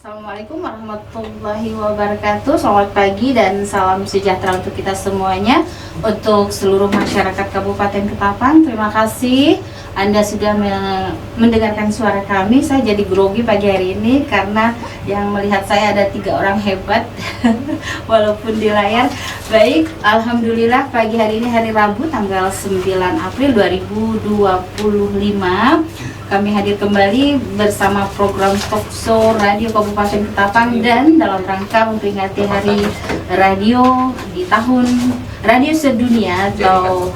Assalamualaikum warahmatullahi wabarakatuh. Selamat pagi dan salam sejahtera untuk kita semuanya. Untuk seluruh masyarakat Kabupaten Ketapang, terima kasih Anda sudah mendengarkan suara kami. Saya jadi grogi pagi hari ini karena yang melihat saya ada 3 orang hebat walaupun di layar. Baik, Alhamdulillah pagi hari ini hari Rabu tanggal 9 April 2025. Kami hadir kembali bersama program Talkshow Radio Kabupaten Ketapang dan dalam rangka memperingati Hari Radio di tahun Radio Sedunia atau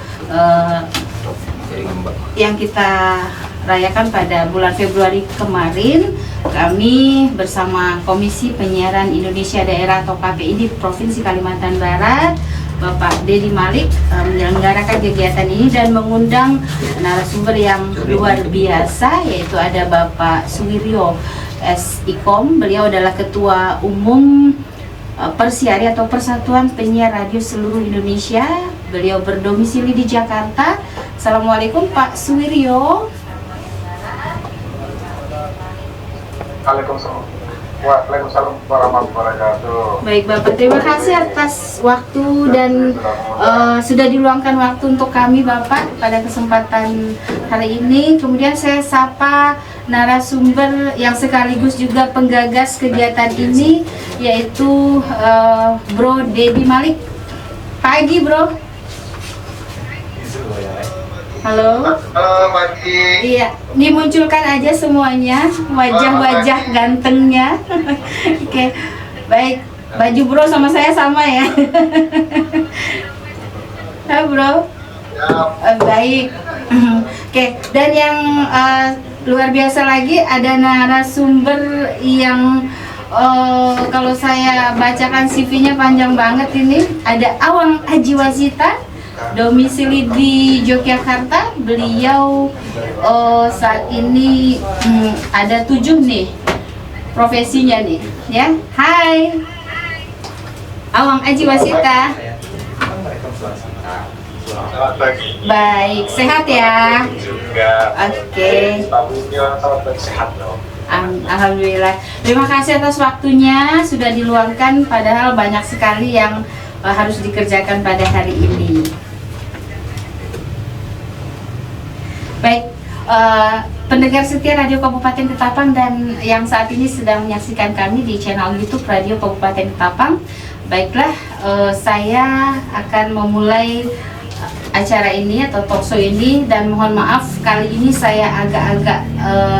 yang kita rayakan pada bulan Februari kemarin. Kami bersama Komisi Penyiaran Indonesia Daerah atau KPI di Provinsi Kalimantan Barat, Bapak Dedi Malik, menyelenggarakan kegiatan ini dan mengundang narasumber yang luar biasa, yaitu ada Bapak Suwiryo SIKOM. Beliau adalah Ketua Umum Persiari atau Persatuan Penyiar Radio Seluruh Indonesia. Beliau berdomisili di Jakarta. Assalamualaikum Pak Suwiryo. Waalaikumsalam warahmatullahi wabarakatuh. Baik Bapak, terima kasih atas waktu dan sudah diluangkan waktu untuk kami Bapak pada kesempatan hari ini. Kemudian saya sapa narasumber yang sekaligus juga penggagas kegiatan ini, yaitu Bro Dedi Malik. Pagi Bro. Halo. Halo pagi. Iya, dimunculkan aja semuanya wajah-wajah gantengnya. Oke, baik. Baju Bro sama saya sama ya. Halo Bro. Ya. Baik. Oke, dan yang luar biasa lagi ada narasumber yang kalau saya bacakan CV-nya panjang banget ini. Ada Awang Ajiwasita, domisili di Yogyakarta. Beliau saat ini ada 7 nih profesinya nih ya. Hai Awang Ajiwasita. Baik, sehat ya? Oke. Alhamdulillah. Terima kasih atas waktunya sudah diluangkan, padahal banyak sekali yang harus dikerjakan pada hari ini. Baik, pendengar setia Radio Kabupaten Ketapang dan yang saat ini sedang menyaksikan kami di channel YouTube Radio Kabupaten Ketapang. Baiklah, saya akan memulai acara ini atau talkshow ini, dan mohon maaf kali ini saya agak-agak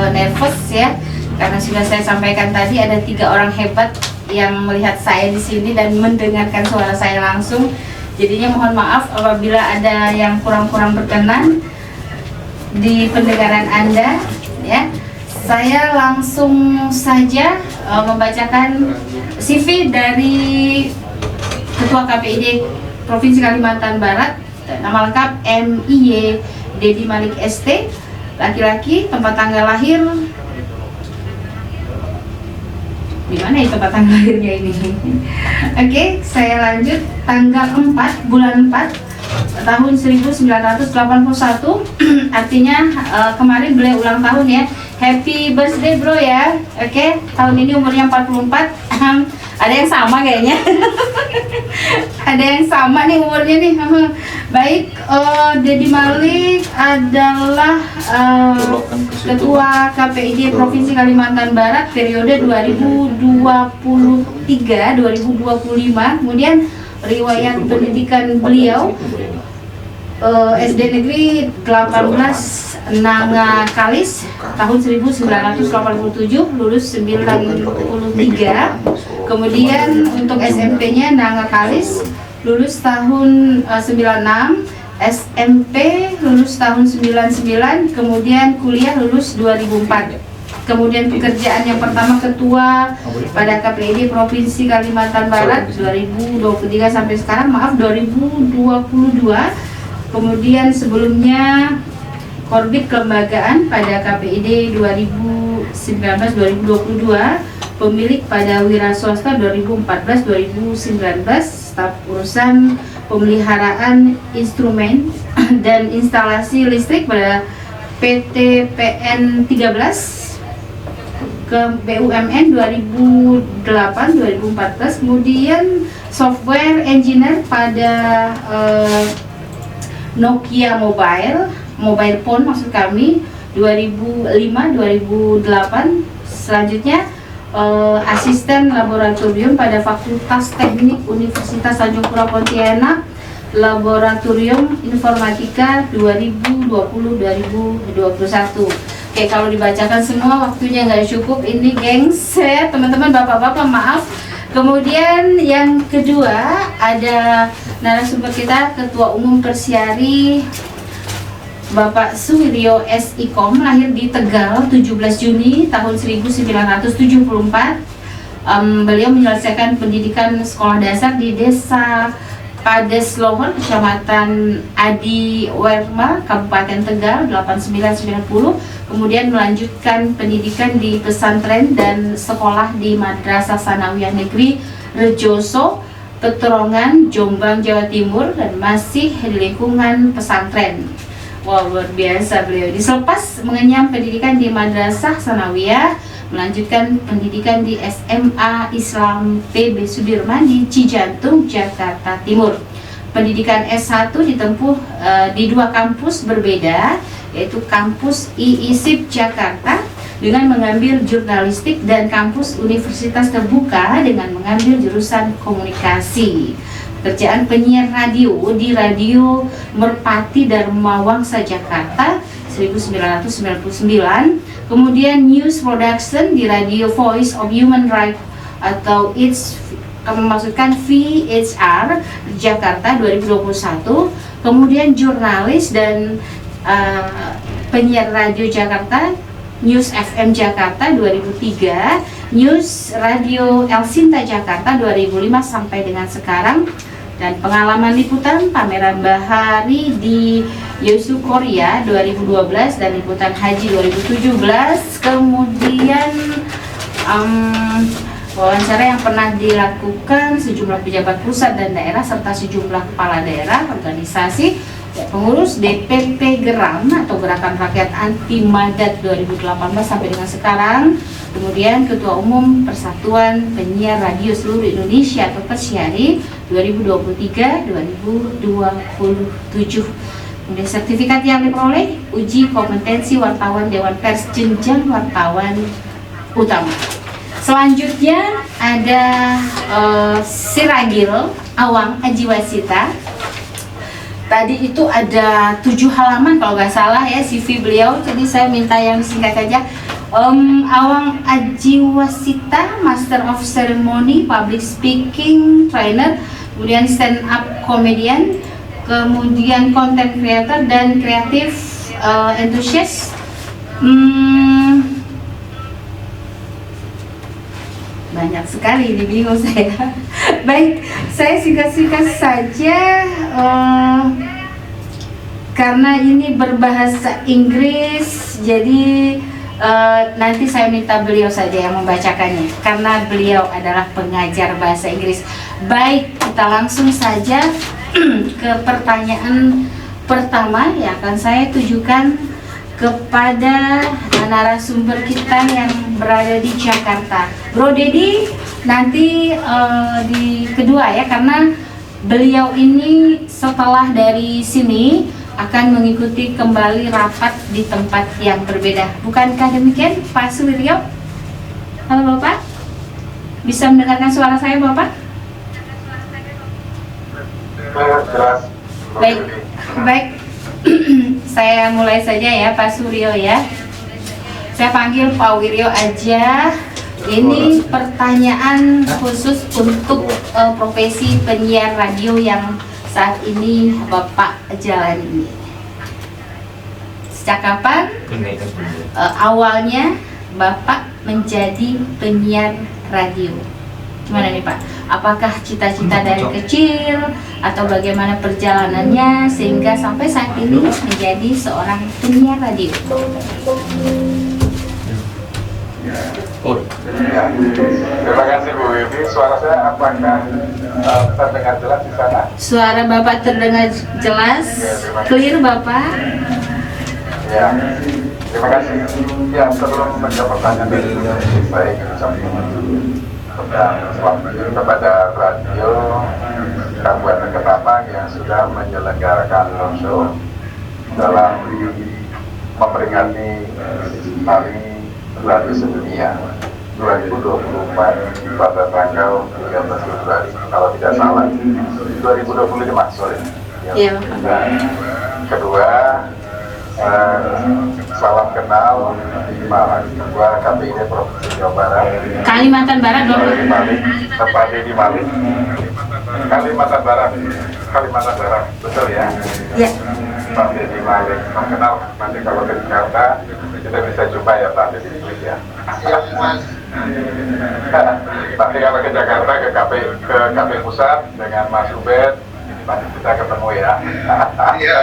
nervous ya, karena sudah saya sampaikan tadi ada 3 orang hebat yang melihat saya di sini dan mendengarkan suara saya langsung. Jadinya mohon maaf apabila ada yang kurang-kurang berkenan di pendengaran Anda ya. Saya langsung saja membacakan CV dari Ketua KPID Provinsi Kalimantan Barat. Nama lengkap MIY Dedi Malik ST, laki-laki, tempat tanggal lahir. Di mana ya tempat tanggal lahirnya ini? Oke, saya lanjut. Tanggal 4 bulan 4 tahun 1981. Artinya kemarin beliau ulang tahun ya. Happy birthday Bro ya. Oke, tahun ini umurnya 44. Ada yang sama kayaknya. Ada yang sama nih umurnya nih. Baik, Dedi Malik adalah Ketua KPID Provinsi Kalimantan Barat periode 2023-2025. Kemudian riwayat pendidikan beliau SD Negeri 18 Nanga Kalis tahun 1987, lulus 93. Kemudian untuk SMP-nya Nanga Kalis lulus tahun 96, SMP lulus tahun 99, kemudian kuliah lulus 2004. Kemudian pekerjaan yang pertama ketua pada KPID Provinsi Kalimantan Barat 2023 sampai sekarang, 2022. Kemudian sebelumnya Korbit Kelembagaan pada KPID 2019-2022, pemilik pada wira swasta 2014-2019, staf urusan pemeliharaan instrumen dan instalasi listrik pada PT PN 13. ke BUMN 2008-2014, kemudian software engineer pada Nokia mobile phone maksud kami 2005-2008. Selanjutnya asisten laboratorium pada Fakultas Teknik Universitas Tanjung Pura Pontianak, Laboratorium Informatika 2020-2021. Oke, kalau dibacakan semua waktunya nggak cukup ini, gengs ya teman-teman, bapak-bapak, maaf. Kemudian yang kedua ada narasumber kita, Ketua Umum Persiari Bapak Suwiryo S. Ikom, lahir di Tegal 17 Juni tahun 1974. Beliau menyelesaikan pendidikan sekolah dasar di Desa Padesloher, Kecamatan Adi Werma, Kabupaten Tegal 8990. Kemudian melanjutkan pendidikan di pesantren dan sekolah di Madrasah Sanawiyah Negeri Rejoso, Peterongan, Jombang, Jawa Timur, dan masih di lingkungan pesantren. Wow, luar biasa beliau. Selepas mengenyam pendidikan di Madrasah Sanawiyah, melanjutkan pendidikan di SMA Islam PB Sudirman di Cijantung, Jakarta Timur. Pendidikan S1 ditempuh di dua kampus berbeda, yaitu kampus IISIP Jakarta dengan mengambil jurnalistik dan kampus Universitas Terbuka dengan mengambil jurusan komunikasi. Pekerjaan penyiar radio di Radio Merpati Dharma Wangsa Jakarta 1999, kemudian news production di Radio Voice of Human Rights atau memasukkan VHR Jakarta 2021, kemudian jurnalis dan penyiar radio Jakarta News FM Jakarta 2003, News Radio El Sinta Jakarta 2005 sampai dengan sekarang, dan pengalaman liputan pameran bahari di Yeosu Korea 2012 dan liputan haji 2017, kemudian wawancara yang pernah dilakukan sejumlah pejabat pusat dan daerah serta sejumlah kepala daerah, organisasi, pengurus DPP Geram atau Gerakan Rakyat Anti Madat 2018 sampai dengan sekarang, kemudian Ketua Umum Persatuan Penyiar Radio Seluruh Indonesia atau Persiari 2023-2027. Kemudian sertifikat yang diperoleh, uji kompetensi wartawan Dewan Pers jenjang wartawan utama. Selanjutnya ada Siragil Awang Ajiwasita. Tadi itu ada 7 halaman kalau nggak salah ya CV beliau, jadi saya minta yang singkat aja. Awang Ajiwasita, Master of Ceremony, Public Speaking Trainer, kemudian stand up comedian, kemudian content creator dan kreatif enthusiast. Banyak sekali ini, bingung saya. Baik, saya singkat-singkat saja karena ini berbahasa Inggris, jadi nanti saya minta beliau saja yang membacakannya karena beliau adalah pengajar bahasa Inggris. Baik, kita langsung saja ke pertanyaan pertama yang akan saya tujukan kepada narasumber kita yang berada di Jakarta. Bro Dedi nanti di kedua ya, karena beliau ini setelah dari sini akan mengikuti kembali rapat di tempat yang berbeda. Bukankah demikian Pak Suwiryo? Halo Bapak, bisa mendengarkan suara saya Bapak? Jelas. Baik. Saya mulai saja ya Pak Suryo ya. Saya panggil Pak Wiryo aja. Ini pertanyaan khusus untuk profesi penyiar radio yang saat ini Bapak jalani. Sejak kapan awalnya Bapak menjadi penyiar radio? Gimana nih Pak? Apakah cita-cita dari kecil atau bagaimana perjalanannya sehingga sampai saat ini menjadi seorang penyiar radio? Ya. Terima kasih Bu Wifi. Suara saya apakah terdengar jelas di sana? Suara Bapak terdengar jelas, clear Bapak. Ya, terima kasih. Ya, sebelum menjawab pertanyaan dari saya ingin ucapkan selamat kepada radio Kabupaten Ketapang yang sudah menyelenggarakan talkshow dalam memperingati Hari Radio Sedunia 2024 pada tanggal 13 Februari, kalau tidak salah 2025, sorry. Iya. Dan kedua, salam kenal di Malang, Ketua KPID Provinsi Jawa Barat, Kalimantan Barat dong. di Malik, tepatnya di Malik, Kalimantan Barat, betul ya? Iya. Tepatnya di Malik, kenal nanti kalau ke Jakarta kita bisa jumpa ya Pak di Malik ya. Nanti kalau ke Jakarta ke KP Pusat dengan Mas Ubed, nanti kita ketemu ya. Iya.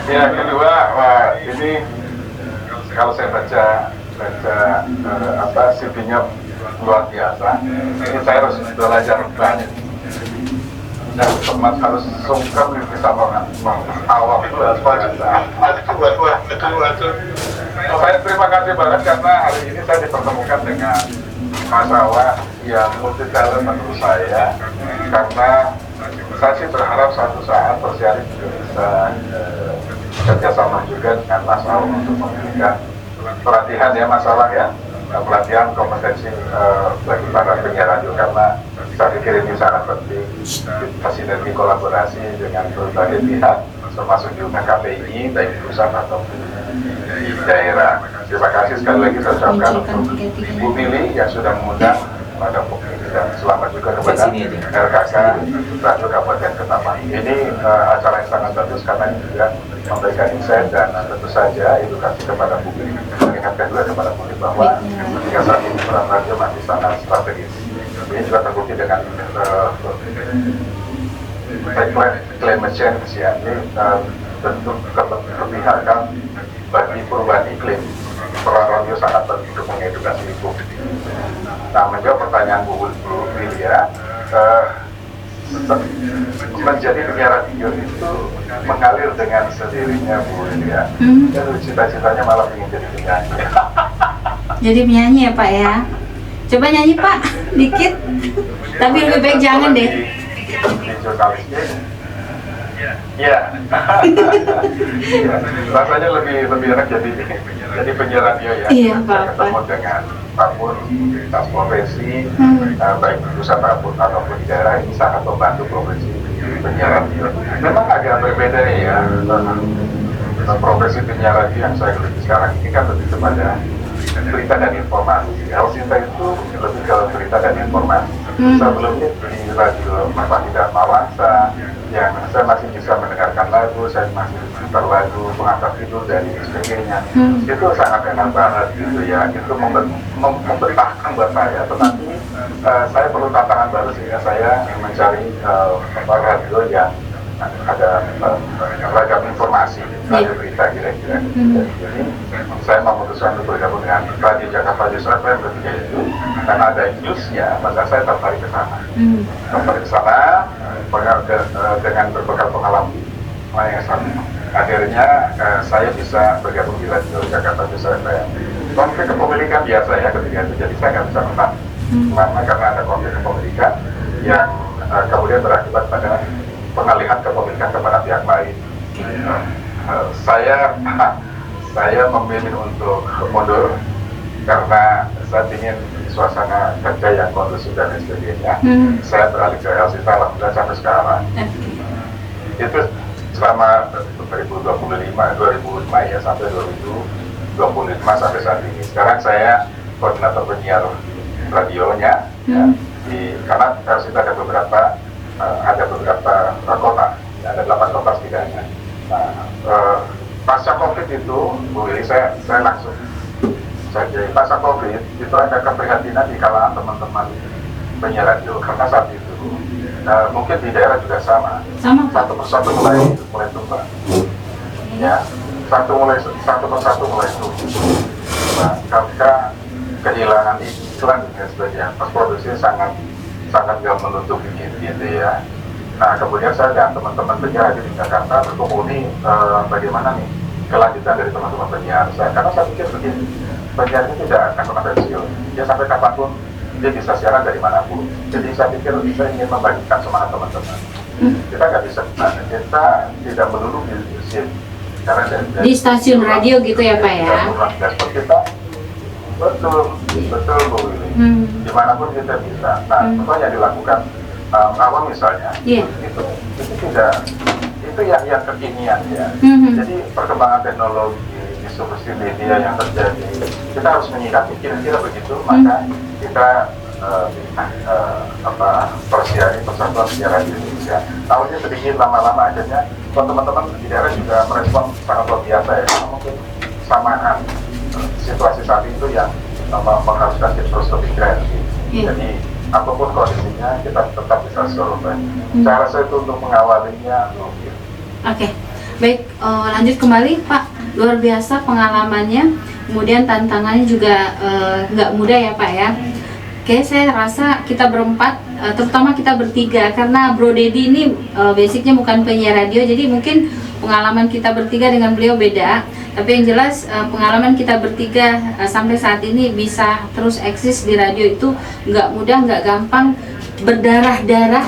Ya, kedua, wah, ini kalau saya baca CV-nya luar biasa. Ini saya harus belajar banyak. Dan teman harus sungkem bisa awal itu harus banyak. Saya terima kasih banget karena hari ini saya dipertemukan dengan Mas Awa yang multi talent menurut saya, karena saya sih berharap suatu saat Persiari juga bisa kerjasama juga dengan Mas Awa untuk memberikan pelatihan ya masalah ya, pelatihan kompetensi bagi para penyiar radio, karena saya pikir ini sangat penting, sinergi kolaborasi dengan berbagai pihak termasuk juga KPI baik di pusat ataupun di daerah. Terima kasih sekali lagi saya ucapkan untuk Bu Mili yang sudah mengundang pada Pukul, dan selamat juga kepada RKK Radio Kabupaten Ketapang. Ini acara yang sangat bagus karena ini juga memberikan insight dan tentu saja edukasi kepada publik, mengingatkan juga kepada publik bahwa hingga saat ini peran radio masih sangat strategis. Ini juga terbukti dengan climate change ya, ini bentuk keberpihakan bagi perubahan iklim. Peran radio sangat penting untuk mengedukasi publik. Nah, menjawab pertanyaan Bu Wilia, menjadi penyiar radio itu mengalir dengan sendirinya Bu Wilia. Dan cita-citanya malah ingin jadi penyanyi. Jadi penyanyi ya Pak ya. Coba nyanyi Pak, dikit. Tapi lebih baik jangan deh. Di jurnalistik. Ya. Rasanya lebih enak jadi penyiar radio ya. Iya, Pak. Ketemu dengan apapun lintas profesi, baik di pusat ataupun di daerah, ini sangat membantu profesi penyiar radio. Memang agak berbeda ya, profesi penyiar radio yang saya geluti sekarang ini kan lebih kepada berita dan informasi. Sinta itu lebih ke berita dan informasi. Sebelumnya di radio Mafati dan Mawansa, yang saya masih bisa mendengarkan lagu, saya masih putar lagu, pengantar tidur dan sebagainya. Itu sangat enak banget gitu ya. Itu membetahkan buat saya. Tetapi saya perlu tantangan baru sehingga saya mencari radio yang ada ragam informasi, radio berita kira-kira. Jadi saya memutuskan untuk bergabung dengan Radio Jakarta News FM ketika itu, karena ada newsnya, maka saya tertarik ke sana. Tertarik ke sana dengan berbekal pengalaman yang sama. Akhirnya saya bisa bergabung di Radio Jakarta News FM. Konflik kepemilikan biasa ya ketika itu, jadi saya nggak bisa menang. Karena ada konflik kepemilikan yang kemudian berakibat pada pengalihan kepemilikan kepada pihak lain. Saya memilih untuk mundur karena saya ingin suasana kerja yang kondusif dan sebagainya. Saya beralih ke Elsita, alhamdulillah sampai sekarang. Itu selama 2005 ya sampai 2025 sampai saat ini. Sekarang saya koordinator penyiar radionya. Ya, karena Elsita ada beberapa kota, ya, ada 8 kota setidaknya. Nah, pasca COVID itu, Bu Willy, saya langsung saja. Pasca COVID itu ada keprihatinan di kalangan teman-teman penyiar radio, karena saat itu mungkin di daerah juga sama. Satu persatu mulai tumbang. Ya, satu persatu mulai tumbang. Nah, karena kehilangan iklan dan sebagainya, pas produksi sangat nggak menutup gitu ya. Nah, kemudian saya dan teman-teman penyiar di Jakarta berkomunikasi bagaimana nih kelanjutan dari teman-teman penyiar. Karena saya pikir begini, penyiar ini tidak akan pernah pensiun. Dia sampai kapanpun dia bisa siaran dari manapun. Jadi saya pikir saya ingin membagikan semangat teman-teman. Kita nggak bisa, kita tidak melulu di shift. Karena Di stasiun radio gitu ya Pak ya? Kita betul Bu Willy. Dimanapun kita bisa. Nah, contoh yang dilakukan awal misalnya, itu tidak, itu yang kekinian ya. Jadi perkembangan teknologi, disrupsi media yang terjadi, kita harus menyikapi kira-kira begitu, maka kita persiari Persatuan Penyiar Radio Indonesia. Tahunnya sedikit lama-lama akhirnya teman-teman di daerah juga merespon sangat luar biasa ya. Mungkin samaan situasi saat itu yang mengharuskan kita terus lebih kreatif. Jadi apapun kondisinya kita tetap bisa survive. Cara saya itu untuk mengawalinya. Oke. Baik, lanjut kembali Pak. Luar biasa pengalamannya, kemudian tantangannya juga nggak mudah ya Pak ya. Oke, saya rasa kita berempat, terutama kita bertiga, karena Bro Dedi ini basicnya bukan penyiar radio, jadi mungkin pengalaman kita bertiga dengan beliau beda. Tapi yang jelas pengalaman kita bertiga sampai saat ini bisa terus eksis di radio itu nggak mudah, nggak gampang, berdarah-darah,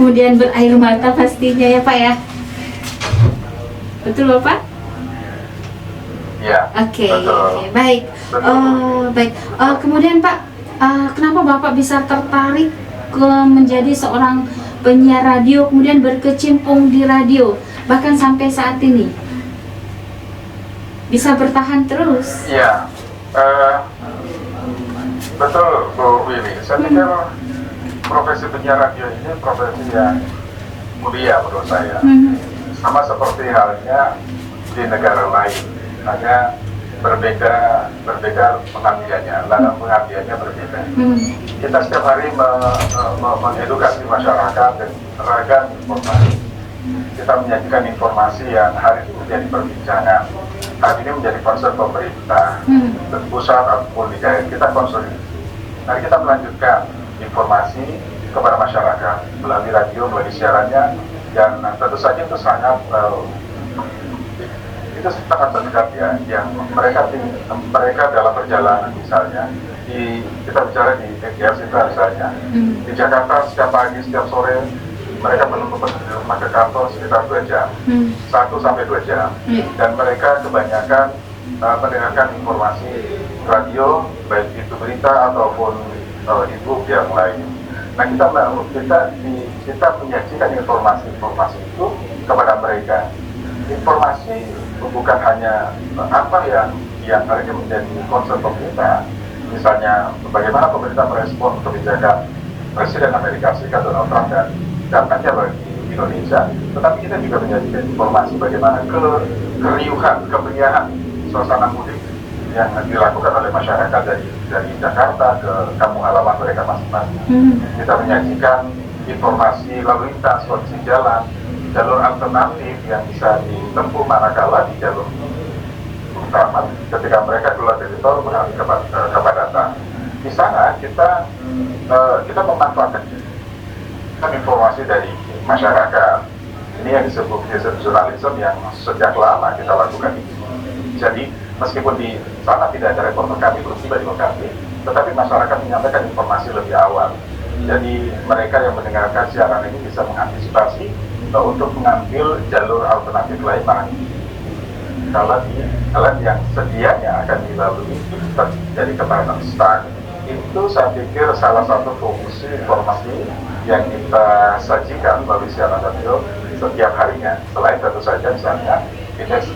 kemudian berair mata pastinya ya Pak ya. Betul Bapak? Ya. Oke, baik. Baik. Kemudian Pak, kenapa Bapak bisa tertarik menjadi seorang penyiar radio, kemudian berkecimpung di radio, bahkan sampai saat ini bisa bertahan terus? Iya, betul Bu Willy. Saya pikir profesi penyiar radio ini profesi yang mulia menurut saya. Sama seperti halnya di negara lain, hanya berbeda pengabdiannya, ladang pengabdiannya berbeda. Kita setiap hari mengedukasi masyarakat dan ragam informasi. Kita menyajikan informasi yang hari ini menjadi perbincangan, hari ini menjadi concern pemerintah, pusat ataupun di daerah, kita concern. Mari kita melanjutkan informasi kepada masyarakat melalui radio, melalui siarannya, dan tentu saja itu sangat terdekat ya, yang mereka dalam perjalanan misalnya kita bicara di Jakarta misalnya, di Jakarta setiap pagi, setiap sore mereka menumpuk di rumah ke kantor sekitar 2 jam, 1 sampai 2 jam, dan mereka kebanyakan mendengarkan informasi radio, baik itu berita ataupun e-book yang lain. Nah kita menyajikan informasi itu kepada mereka. Informasi bukan hanya apa yang hari ini menjadi concern pemerintah, misalnya bagaimana pemerintah merespon kebijakan Presiden Amerika Serikat Donald Trump dan dampaknya bagi Indonesia, tetapi kita juga menyajikan informasi bagaimana kemeriahan suasana mudik yang dilakukan oleh masyarakat dari Jakarta ke kampung halaman mereka masing-masing. Kita menyajikan informasi lalu lintas, kondisi jalan, jalur alternatif yang bisa ditempuh manakala di jalur utama ketika mereka keluar dari tol mengalami kepadatan. Di sana kita memanfaatkan informasi dari masyarakat. Ini yang disebut jurnalisme yang sejak lama kita lakukan ini. Jadi meskipun di sana tidak ada reporter kami belum tiba di lokasi, tetapi masyarakat menyampaikan informasi lebih awal. Jadi mereka yang mendengarkan siaran ini bisa mengantisipasi untuk mengambil jalur alternatif lain kalau di jalan yang sedianya akan dilalui terjadi kepadatan stuck. Itu saya pikir salah satu fungsi informasi yang kita sajikan melalui siaran radio setiap harinya. Selain tentu saja misalnya indeks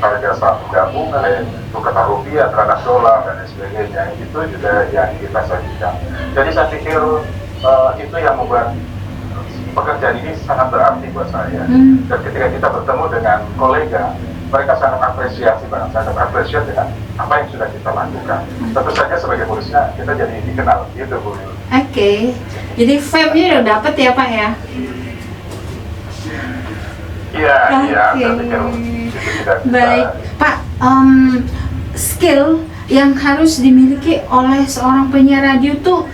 harga saham gabungan, tukar rupiah terhadap dolar dan sebagainya, itu juga yang kita sajikan. Jadi saya pikir itu yang membuat pekerjaan ini sangat berarti buat saya. Dan ketika kita bertemu dengan kolega, mereka sangat apresiasi, sangat apresiasi dengan apa yang sudah kita lakukan. Tentu saja sebagai muridnya kita jadi dikenal, gitu Bu. Oke. Jadi fame-nya udah dapet ya Pak ya? Iya, saya pikir itu tidak bisa. Baik, Pak. Skill yang harus dimiliki oleh seorang penyiar radio tuh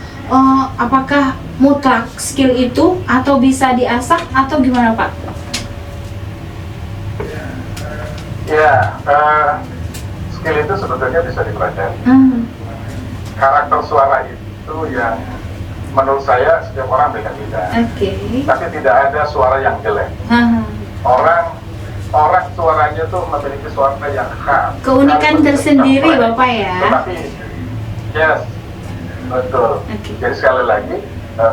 apakah mutlak skill itu atau bisa diasah atau gimana Pak? Ya, skill itu sebetulnya bisa dipelajari. Karakter suara itu yang menurut saya setiap orang beda-beda. Tapi tidak ada suara yang jelek. Orang suaranya tuh memiliki suara yang khas. Keunikan tersendiri, Bapak ya. Tetapi, yes, betul. Jadi sekali lagi,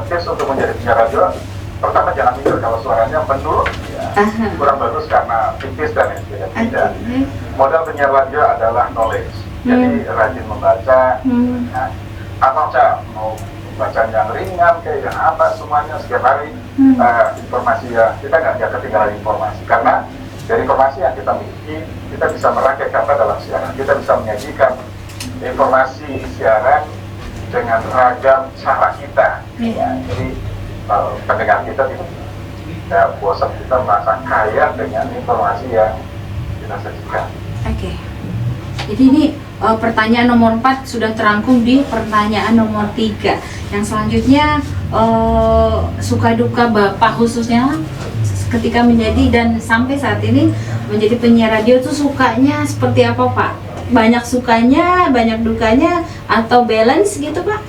tips untuk menjadi penyiar radio, pertama jangan mikir kalau suaranya menurut ya kurang bagus karena tipis dan lain sebagainya. Tidak. Modal penyiar radio adalah knowledge. Jadi rajin membaca. Apa saja mau bacaan yang ringan kayak yang apa semuanya setiap hari informasi ya kita nggak ketinggalan informasi karena dari informasi yang kita miliki kita bisa merangkai kata dalam siaran, kita bisa menyajikan informasi siaran dengan ragam cara kita. Ya, jadi pendengar kita itu ya bosan kita merasa kaya dengan informasi yang kita sajikan. Jadi ini pertanyaan nomor 4 sudah terangkum di pertanyaan nomor 3. Yang selanjutnya suka duka Bapak khususnya ketika menjadi dan sampai saat ini menjadi penyiar radio itu sukanya seperti apa Pak? Banyak sukanya, banyak dukanya, atau balance gitu Pak?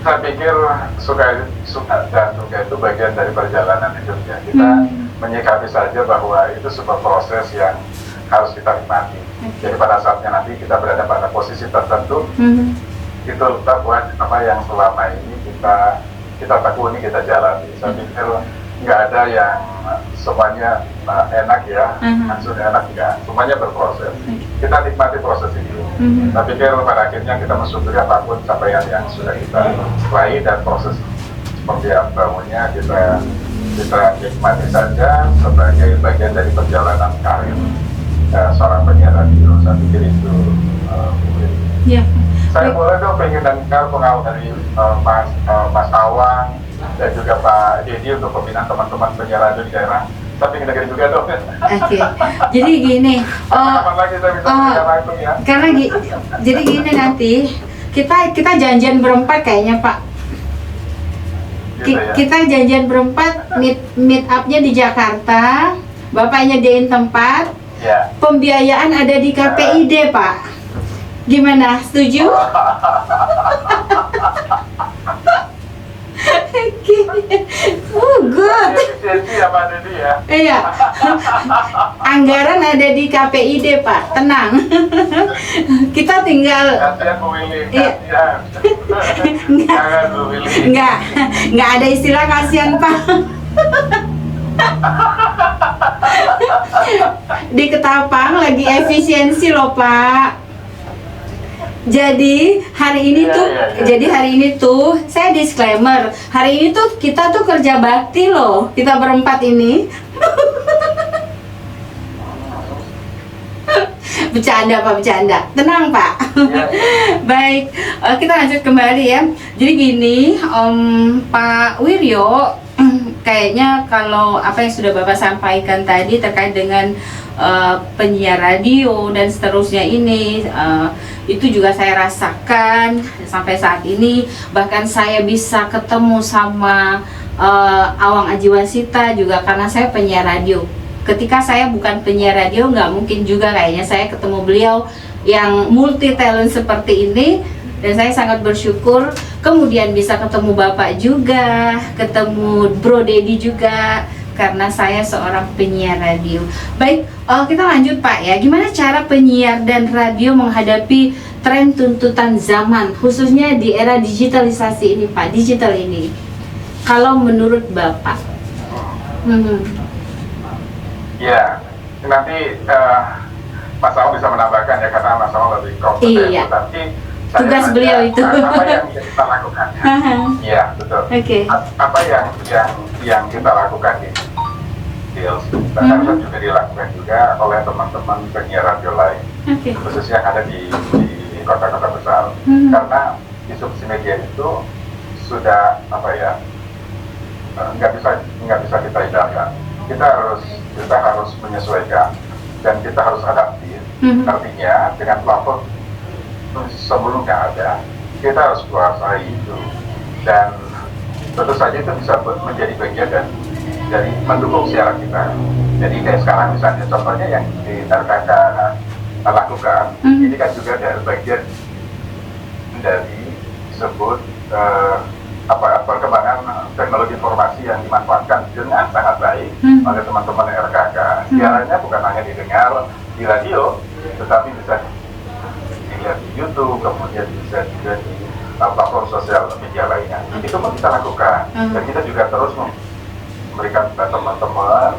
Saya pikir suka dan duka itu bagian dari perjalanan hidupnya. Kita menyikapi saja bahwa itu sebuah proses yang harus kita nikmati. Jadi pada saatnya nanti kita berada pada posisi tertentu, itu tetap buat apa yang selama ini kita tekuni, kita jalani. Saya pikir nggak ada yang semuanya enak ya, langsung enak ya. Semuanya berproses. Kita nikmati proses itu. Saya pikir pada akhirnya kita mensyukuri apapun capaian yang sudah kita raih dan proses seperti apapun-nya kita nikmati saja sebagai bagian dari perjalanan karir seorang penyiar radio. Saya pikir itu mungkin. Saya boleh dong pengen dengar pengalaman dari Mas Awang dan juga Pak Dedi untuk pembinaan teman-teman penyiar radio di daerah. Tapi dengerin juga dong. Jadi gini, kapan lagi saya bisa bicara langsung ya? Karena jadi gini nanti kita janjian berempat kayaknya Pak. Gitu ya? Kita janjian berempat meet up-nya di Jakarta, Bapak nyediain tempat, pembiayaan ada di KPID Pak. Gimana, setuju? Good. Efisiensi apa Dedi ya? Iya. Anggaran ada di KPID Pak, tenang. Kita tinggal. Kasihan Bu Willy, kasihan. Jangan Bu Willy. Nggak ada istilah kasihan Pak. Di Ketapang lagi efisiensi loh Pak. Jadi hari ini tuh saya disclaimer, hari ini tuh kita tuh kerja bakti loh, kita berempat ini. Bercanda Pak, bercanda, tenang Pak. Baik, kita lanjut kembali ya. Jadi gini, Pak Wiryo, kayaknya kalau apa yang sudah Bapak sampaikan tadi terkait dengan penyiar radio dan seterusnya ini, itu juga saya rasakan sampai saat ini. Bahkan saya bisa ketemu sama Awang Ajiwasita juga karena saya penyiar radio. Ketika saya bukan penyiar radio, nggak mungkin juga kayaknya saya ketemu beliau yang multi talent seperti ini. Dan saya sangat bersyukur kemudian bisa ketemu Bapak juga, ketemu Bro Dedi juga, karena saya seorang penyiar radio. Baik, kita lanjut Pak ya. Gimana cara penyiar dan radio menghadapi tren tuntutan zaman, khususnya di era digitalisasi ini Pak, digital ini? Kalau menurut Bapak? Ya, nanti Mas Awang bisa menambahkan ya, karena Mas Awang lebih kompeten. Iya. Tapi tugas beliau itu. Apa yang kita lakukan? Iya, betul. Apa yang kita lakukan di Deals, dan harusnya juga dilakukan juga oleh teman-teman penyiar radio lain, khususnya yang ada di kota-kota besar. Karena disrupsi media itu sudah nggak bisa kita hindarkan. Kita harus menyesuaikan dan kita harus adaptif. Artinya dengan platform sebelumnya ada, kita harus kuasai itu, dan tentu saja itu bisa menjadi bagian dari jadi mendukung siaran kita. Jadi kayak sekarang misalnya contohnya yang di RKK lakukan, ini kan juga dari bagian dari sebut perkembangan teknologi informasi yang dimanfaatkan dengan sangat baik oleh teman-teman RKK. Siarannya bukan hanya didengar di radio, tetapi bisa dilihat di YouTube, kemudian bisa juga di platform sosial media lainnya. Itu pun kita lakukan, dan kita juga terus memberikan kepada teman-teman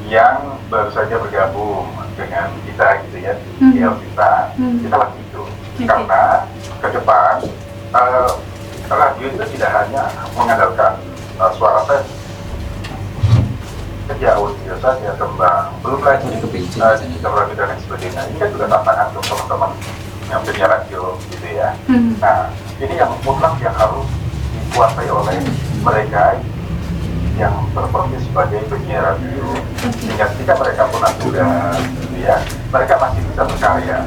yang baru saja bergabung dengan kita gitu ya, di Elvita, kita lakukan itu. Karena ke depan radio itu tidak hanya mengandalkan suara saya kerja audio saja, kembang, belum lagi digital radio dan lain sebagainya. Ini kan juga tantangan untuk teman-teman yang punya radio gitu ya. Nah, ini yang mutlak yang harus dikuasai oleh mereka yang berprofesi sebagai penyiar radio, sehingga ketika mereka pulang tugas gitu ya, mereka masih bisa berkarya.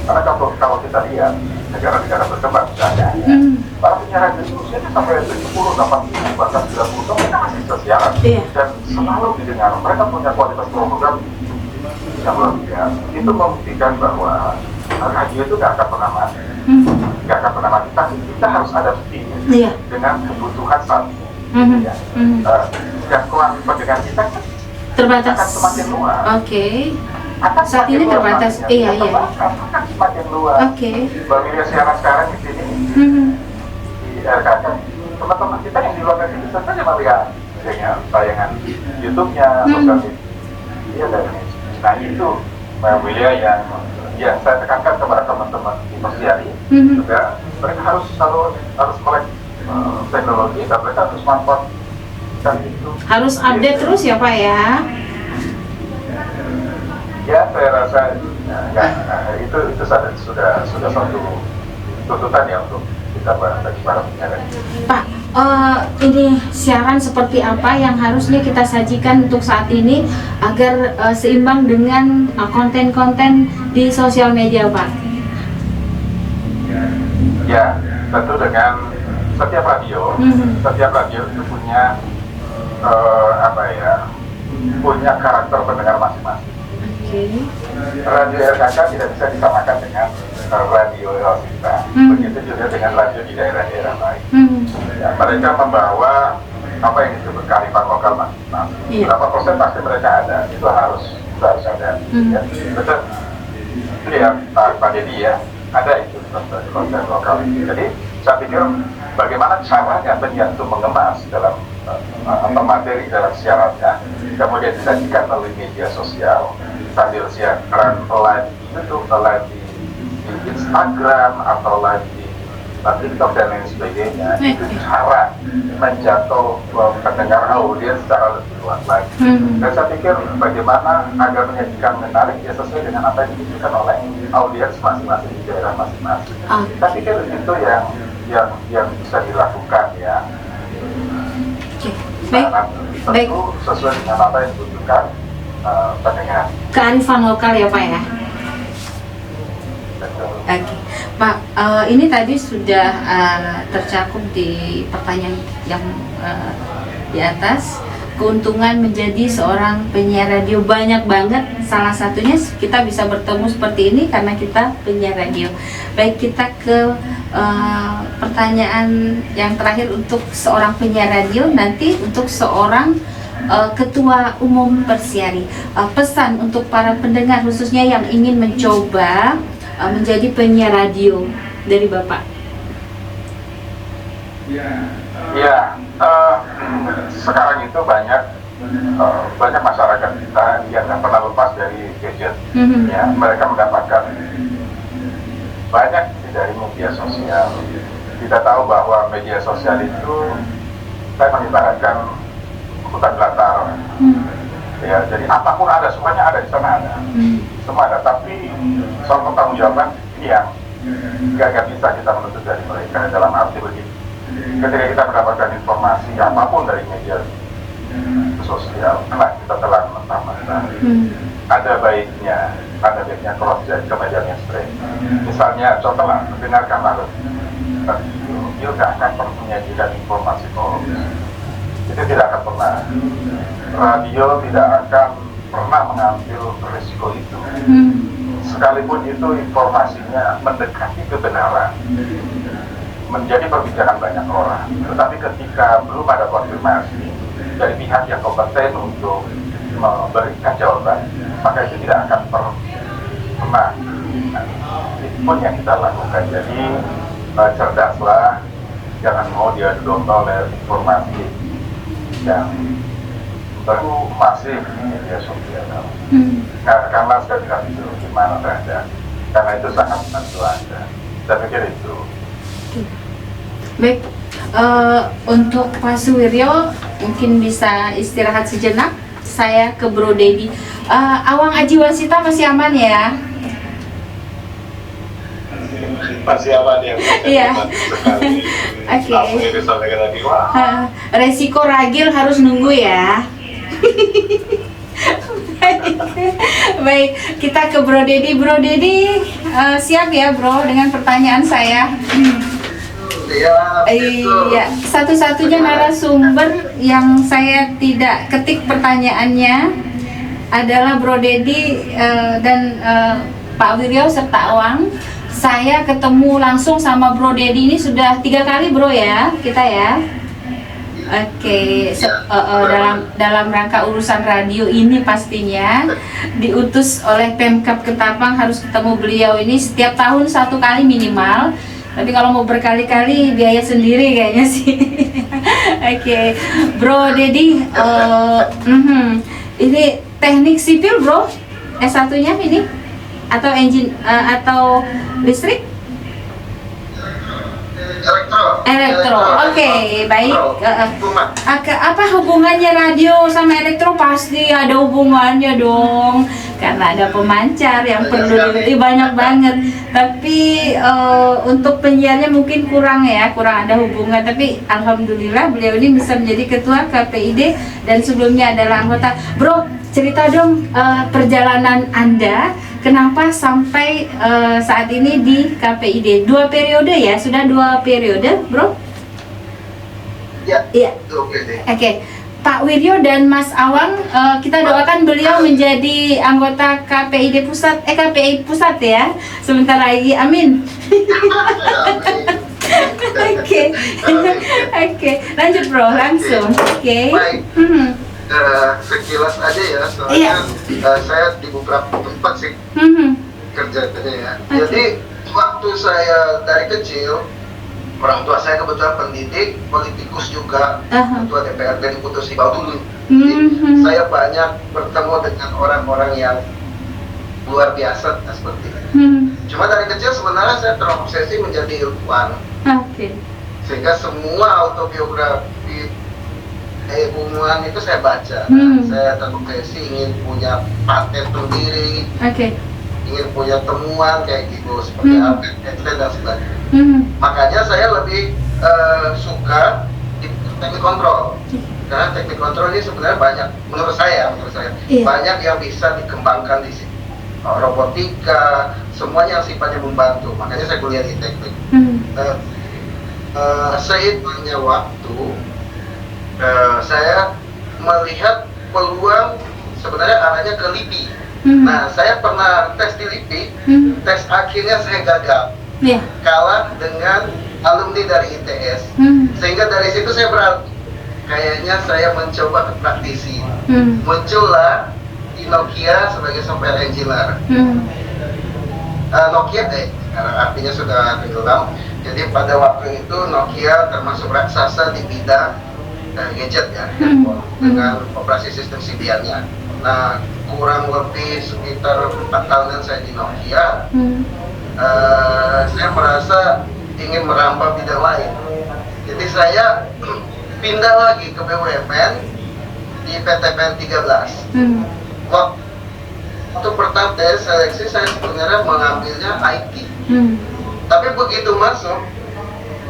Karena kalau kita lihat negara-negara berkembang misalnya, para penyiar radio usianya sampai 70, 80, bahkan 90 tahun mereka masih bisa siaran dan selalu didengar. Mereka punya kualitas program yang luar biasa. Itu membuktikan bahwa radio itu nggak akan pernah mati, nggak akan pernah mati. Tapi kita harus adaptif dengan kebutuhan saat ini. Jangkauan pendengar kita terbatas, akan semakin luas. Saat ini terbatas, akan semakin luas. Bagi siaran sekarang di sini di RKK, teman-teman kita yang di luar negeri bisa saja melihat dengan tayangan YouTube-nya, sosial media dan nah itu wilayah yang saya tekankan kepada teman-teman di Persiari juga, mereka harus melek teknologi dan mereka harus manfaatkan itu. Harus update terus ya Pak ya. Ya, saya rasa itu sudah satu tuntutan ya untuk kita bagi para penyiar. Pak, ini siaran seperti apa yang harusnya kita sajikan untuk saat ini agar seimbang dengan konten-konten di sosial media, Pak? Ya, tentu dengan setiap radio itu punya punya karakter pendengar masing-masing. Radio RKK tidak bisa disamakan dengan radio Elvita. Begitu juga dengan radio di daerah-daerah lain. Ya, mereka membawa apa yang disebut kearifan lokal masing-masing. Berapa persen pasti mereka ada, itu harus ada. Ya, betul. Itu ya Pak Deddy ya, ada itu konten lokal. Jadi saya pikir bagaimana caranya penyiar itu mengemas dalam materi dalam siarannya, kemudian disajikan melalui media sosial sambil siaran live di YouTube, live di Instagram atau live di TikTok dan lain sebagainya. Itu cara menjangkau pendengar audiens secara lebih luas lagi. Dan saya pikir bagaimana agar menyajikan menarik ya sesuai dengan apa yang dibutuhkan oleh audiens masing-masing di daerah masing-masing. Saya pikir itu yang bisa dilakukan ya. Tentu sesuai dengan apa yang dibutuhkan pendengar. Kearifan lokal ya Pak ya. Pak, ini tadi sudah tercakup di pertanyaan yang di atas. Keuntungan menjadi seorang penyiar radio banyak banget. Salah satunya kita bisa bertemu seperti ini karena kita penyiar radio. Baik, kita ke pertanyaan yang terakhir untuk seorang penyiar radio, nanti untuk seorang Ketua Umum Persiari. Pesan untuk para pendengar khususnya yang ingin mencoba menjadi penyiar radio dari Bapak. Sekarang itu banyak masyarakat kita yang tidak pernah lepas dari gadget. Ya, mereka mendapatkan banyak dari media sosial. Kita tahu bahwa media sosial itu saya mengibaratkan hutan belantara. Ya, jadi apapun ada, semuanya ada di sana ada. Semua ada, tapi soal pertanggungjawaban ini yang nggak bisa kita menuntut dari mereka. Dalam arti begini, ketika kita mendapatkan informasi apapun dari media sosial, kita telah mentah-mentah. Ada baiknya cross check ke media mainstream. Misalnya, contohlah, dengarkanlah radio nggak akan menyajikan informasi kolom. itu tidak akan pernah. Radio tidak akan pernah mengambil risiko itu. Sekalipun itu informasinya mendekati kebenaran, menjadi perbincangan banyak orang. Tetapi ketika belum ada konfirmasi dari pihak yang kompeten untuk memberikan jawaban, maka itu tidak akan pernah. Itu pun yang kita lakukan. Jadi cerdaslah, jangan mau dia didongkol oleh informasi yang baru masih di media sosial. Karena saya tidak bisa gimana saja, karena itu sangat membantu Anda. Saya pikir itu. Baik, untuk Pak Suwiryo mungkin bisa istirahat sejenak. Saya ke Bro Dedi. Awang Aji Wasita masih aman ya? Masih aman ya? Iya. Oke. Resiko ragil harus nunggu ya. Baik, kita ke Bro Dedi. Bro Dedi, siap ya Bro dengan pertanyaan saya? Iya, satu-satunya narasumber yang saya tidak ketik pertanyaannya adalah Bro Dedi dan Pak Wiryo serta Awang. Saya ketemu langsung sama Bro Dedi ini sudah 3 kali Bro ya, kita ya. Oke, dalam rangka urusan radio ini pastinya diutus oleh Pemkab Ketapang harus ketemu beliau ini setiap tahun 1 kali minimal. Tapi kalau mau berkali-kali biaya sendiri kayaknya sih. Oke, Bro Dedi, ini teknik sipil Bro, S1-nya ini atau engine atau listrik? Elektro. Oke, baik. Apa hubungannya radio sama elektro? Pasti ada hubungannya dong, karena ada pemancar yang perlu banyak banget. Tapi untuk penyiarnya mungkin kurang ada hubungan. Tapi alhamdulillah beliau ini bisa menjadi ketua KPID dan sebelumnya adalah anggota. Bro, cerita dong perjalanan Anda. Kenapa sampai saat ini di KPID? 2 periode ya? Sudah 2 periode, Bro? Ya, iya. Oke. Pak Wiryo dan Mas Awang, kita doakan beliau menjadi anggota KPID pusat, KPI pusat ya, sebentar lagi. Amin. Oke. Lanjut Bro, langsung. Oke. Sekilas aja ya, soalnya saya di beberapa tempat sih kerjanya ya. Jadi waktu saya dari kecil, orang tua saya kebetulan pendidik, politikus juga, ketua DPRD diputus di Bawah. Jadi saya banyak bertemu dengan orang-orang yang luar biasa seperti itu. Cuma dari kecil sebenarnya saya terobsesi menjadi ilmuwan, sehingga semua autobiografi ilmuwan itu saya baca. Saya terobsesi ingin punya paten sendiri, ingin punya temuan kayak gitu seperti Albert Einstein dan sebagainya. Makanya saya lebih suka di teknik kontrol, karena teknik kontrol ini sebenarnya banyak, menurut saya banyak yang bisa dikembangkan di sini. Robotika, semuanya yang sifatnya membantu. Makanya saya kuliah di teknik. Seiring banyak waktu, saya melihat peluang sebenarnya arahnya ke LIPI. Nah, saya pernah tes di LIPI, tes akhirnya saya gagal, kalah dengan alumni dari ITS. Sehingga dari situ saya beralih, kayaknya saya mencoba ke praktisi. Muncullah di Nokia sebagai software engineer. Nokia sekarang artinya sudah tenggelam. Jadi pada waktu itu Nokia termasuk raksasa di bidang gadget ya, dengan operasi sistem Symbian-nya. Nah, kurang lebih sekitar 4 tahunan saya di Nokia. Saya merasa ingin merambah bidang lain. Jadi saya pindah lagi ke BUMN di PTPN 13. Waktu pertama dari seleksi saya sebenarnya mengambilnya IT. Tapi begitu masuk,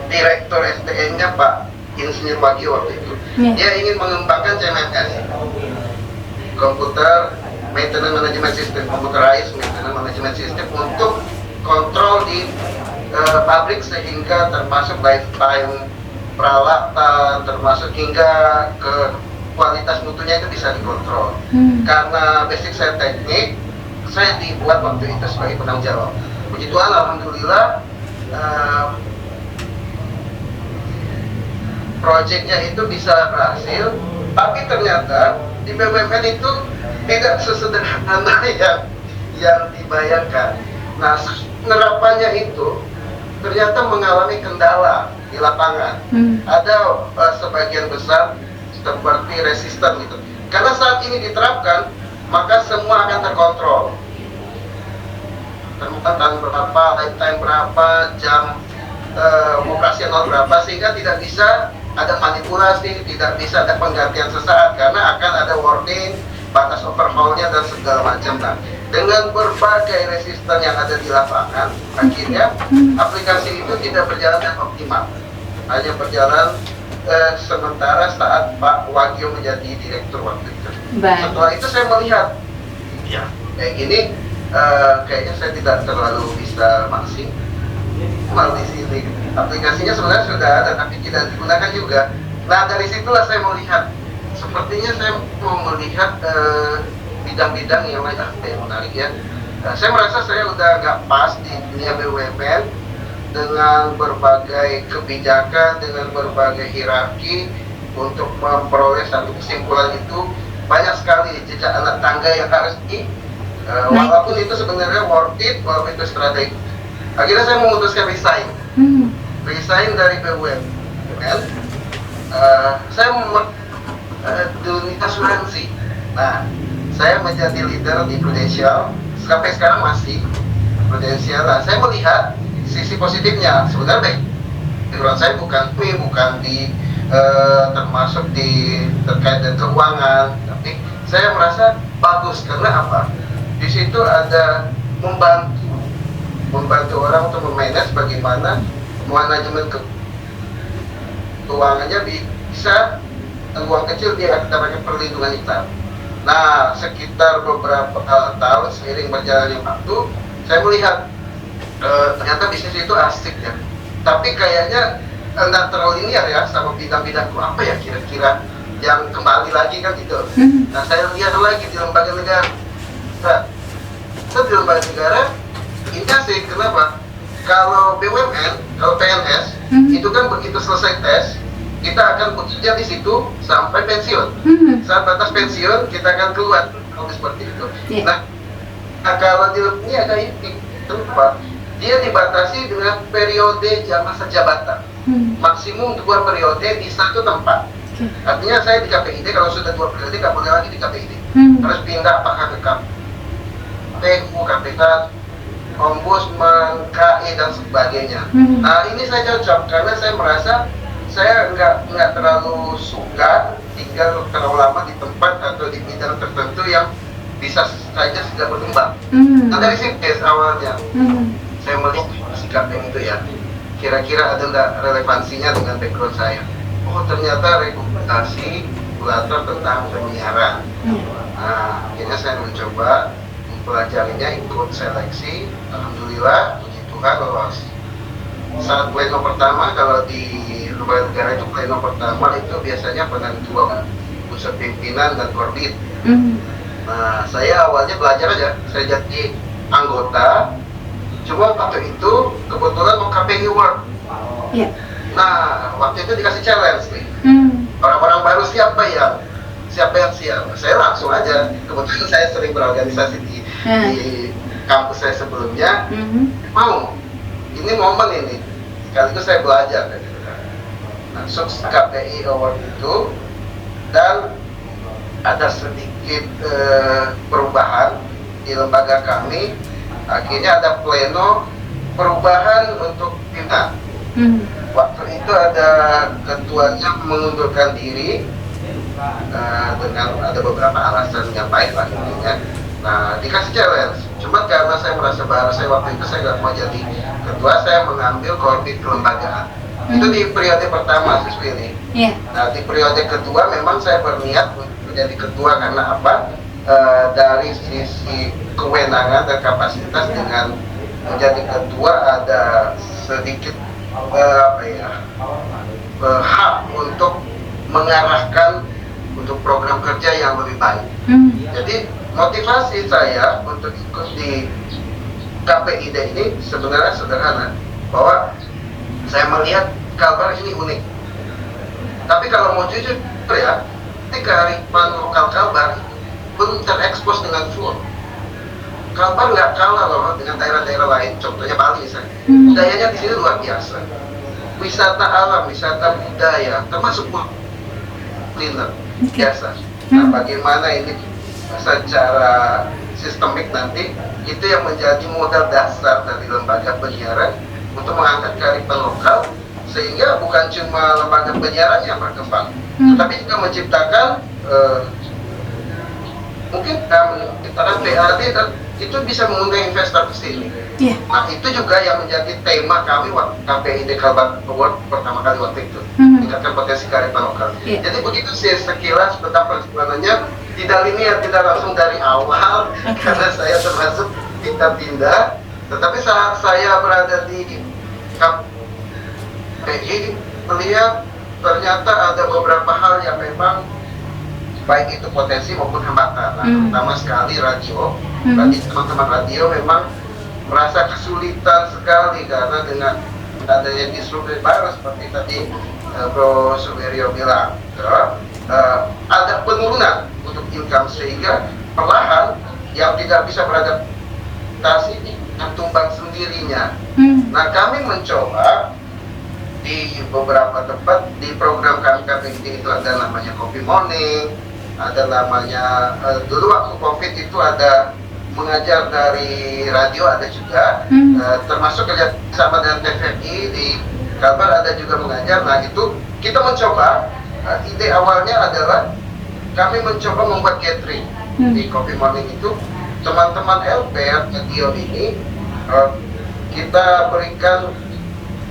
direktur SDN-nya Pak Insinyur Wagyu waktu itu, dia ingin mengembangkan CMMS, Computer Maintenance Management System, Computerized Maintenance Management System, untuk kontrol di pabrik sehingga termasuk lifetime peralatan, termasuk hingga ke kualitas mutunya itu bisa dikontrol. Karena basic saya teknik, saya dibuat waktu itu sebagai penanggung jawab. Puji Tuhan, alhamdulillah, proyeknya itu bisa berhasil. Tapi ternyata di BUMN itu tidak sesederhana yang dibayangkan. Nah, penerapannya itu ternyata mengalami kendala di lapangan. Ada sebagian besar seperti resisten gitu. Karena saat ini diterapkan, maka semua akan terkontrol. Tentang berapa, lifetime berapa, jam operasional berapa, sehingga tidak bisa ada manipulasi, tidak bisa ada penggantian sesaat, karena akan ada warning, batas overhaulnya dan segala macam. Nah, dengan berbagai resisten yang ada di lapangan, akhirnya aplikasi itu tidak berjalan dengan optimal. Hanya berjalan sementara saat Pak Wagyo menjadi direktur waktu itu. Setelah itu saya melihat, ya kayak gini, kayaknya saya tidak terlalu bisa maksimal di sini. Aplikasinya sebenarnya sudah ada, tapi tidak digunakan juga. Nah, dari situlah saya melihat, sepertinya saya mau melihat bidang-bidang yang lain, yang menarik ya. Saya merasa saya udah nggak pas di dunia BUMN dengan berbagai kebijakan, dengan berbagai hierarki untuk memperoleh satu kesimpulan itu banyak sekali jejak anak tangga yang harus walaupun itu sebenarnya worth it, walaupun itu strategi. Akhirnya saya memutuskan resign dari BUMN. Saya dunia asuransi. Nah, saya menjadi leader di Prudential, sampai sekarang masih Prudential. Nah, saya melihat sisi positifnya. Sebenarnya background saya bukan di termasuk di terkait dengan keuangan, tapi saya merasa bagus karena apa? Di situ ada membantu orang untuk memanage bagaimana manajemen keuangannya bisa uang kecil dia namanya perlindungan hitam. Nah, sekitar beberapa tahun seiring berjalannya waktu, saya melihat ternyata bisnis itu asik ya. Tapi kayaknya nggak terlalu linear ya sama bidang-bidangku, apa ya kira-kira yang kembali lagi kan gitu. Nah, saya lihat lagi di lembaga negara. Nah, di lembaga negara ini sih kenapa? Kalau BUMN, kalau PNS itu kan begitu selesai tes, kita akan bekerja di situ sampai pensiun. Saat batas pensiun kita akan keluar, kalau seperti itu. Nah, kalau di ini agak ini, kenapa? Dia dibatasi dengan periode masa jabatan, maksimum 2 periode di satu tempat. Artinya saya di KPID, kalau sudah 2 periode nggak boleh lagi di KPID, harus pindah apakah ke KPU, KPK, Ombudsman, KE dan sebagainya. Nah, ini saya cocok karena saya merasa saya nggak terlalu suka tinggal terlalu lama di tempat atau di bidang tertentu yang bisa saja sudah berkembang. Nah, dari sini awalnya saya melihat sikap yang itu ya, kira-kira ada nggak relevansinya dengan background saya. Oh, ternyata reputasi regulator tentang penyiaran. Nah, akhirnya saya mencoba mempelajarinya, ikut seleksi, alhamdulillah puji Tuhan lolos. Saat pleno pertama, kalau di lembaga negara itu pleno pertama itu biasanya penentuan pusat pimpinan dan korbit. Nah, saya awalnya belajar aja, saya jadi anggota, cuma waktu itu kebetulan mau KPI World. Nah, waktu itu dikasih challenge nih, orang-orang baru siapa yang siap? Saya langsung aja, kebetulan saya sering berorganisasi di kampus saya sebelumnya, mau, ini momen ini, sekaligus saya belajar gitu. Masuk KPI Award itu, dan ada sedikit perubahan di lembaga kami. Akhirnya ada pleno perubahan untuk pimpinan. Waktu itu ada ketuanya mengundurkan diri dengan ada beberapa alasan yang baik lah intinya. Nah, dikasih challenge. Cuma karena saya merasa baru, saya waktu itu saya nggak mau jadi ketua, saya mengambil korbit kelembagaan. Itu di periode pertama siswi ini. Nah, di periode kedua memang saya berniat menjadi ketua karena apa? Dari sisi kewenangan dan kapasitas, dengan menjadi ketua ada sedikit hak untuk mengarahkan untuk program kerja yang lebih baik. Jadi motivasi saya untuk ikut di KPID ini sebenarnya sederhana, bahwa saya melihat Kalbar ini unik. Tapi kalau mau jujur ya, ini kearifan lokal Kalbar belum terekspos dengan full. Kalbar nggak kalah loh dengan daerah-daerah lain, contohnya Bali misalnya. Budayanya di sini luar biasa. Wisata alam, wisata budaya, termasuk kuliner biasa. Nah, bagaimana ini secara sistemik nanti itu yang menjadi modal dasar dari lembaga penyiaran untuk mengangkat kearifan lokal, sehingga bukan cuma lembaga penyiaran yang berkembang, tetapi juga menciptakan mungkin menciptakan PAD dan itu bisa mengundang investor ke sini. Nah, itu juga yang menjadi tema kami waktu KPID Kalbar Award pertama kali waktu itu, meningkatkan potensi kearifan lokal. Jadi begitu sih sekilas tentang perjalanannya, tidak linear, tidak langsung dari awal, karena saya termasuk pindah-pindah. Tetapi saat saya berada di KPI, melihat ternyata ada beberapa hal yang memang baik itu potensi maupun hambatan. Nah, pertama sekali radio. Tadi teman-teman radio memang merasa kesulitan sekali karena dengan adanya disrupsi baru seperti tadi Bro Suwiryo bilang, ada penurunan untuk income, sehingga perlahan yang tidak bisa beradaptasi dengan tumbang sendirinya. Nah, kami mencoba di beberapa tempat di program kami KPID itu ada namanya Coffee Morning, ada namanya dulu waktu COVID itu ada mengajar dari radio, ada juga termasuk kerjasama dengan TVRI di Kalbar ada juga mengajar. Nah, itu kita mencoba, ide awalnya adalah kami mencoba membuat gathering di Coffee Morning itu. Teman-teman LPR radio ini kita berikan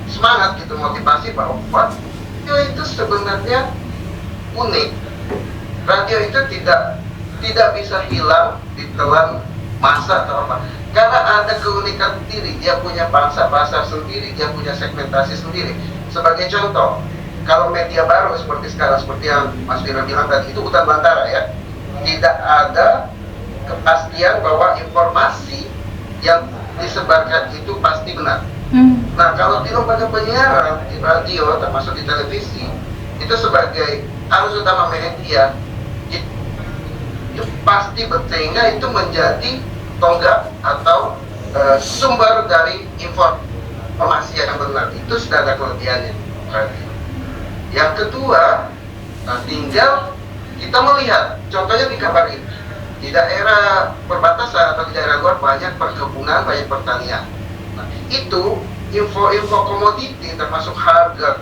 semangat gitu, motivasi bahwa radio itu sebenarnya unik. Radio itu tidak bisa hilang ditelan masa atau apa, karena ada keunikan sendiri. Dia punya pangsa pasar sendiri, dia punya segmentasi sendiri. Sebagai contoh, kalau media baru seperti sekarang, seperti yang Mas Fira bilang tadi, itu hutan belantara ya, tidak ada kepastian bahwa informasi yang disebarkan itu pasti benar. Nah, kalau di lembaga penyiaran, di radio, termasuk di televisi, itu sebagai arus utama media, itu pasti sehingga itu menjadi tonggak atau sumber dari informasi yang benar. Itu sudah ada kelebihannya. Yang kedua, tinggal kita melihat, contohnya di Kalbar ini, di daerah perbatasan atau di daerah luar banyak perkebunan, banyak pertanian. Nah, itu info-info komoditi termasuk harga,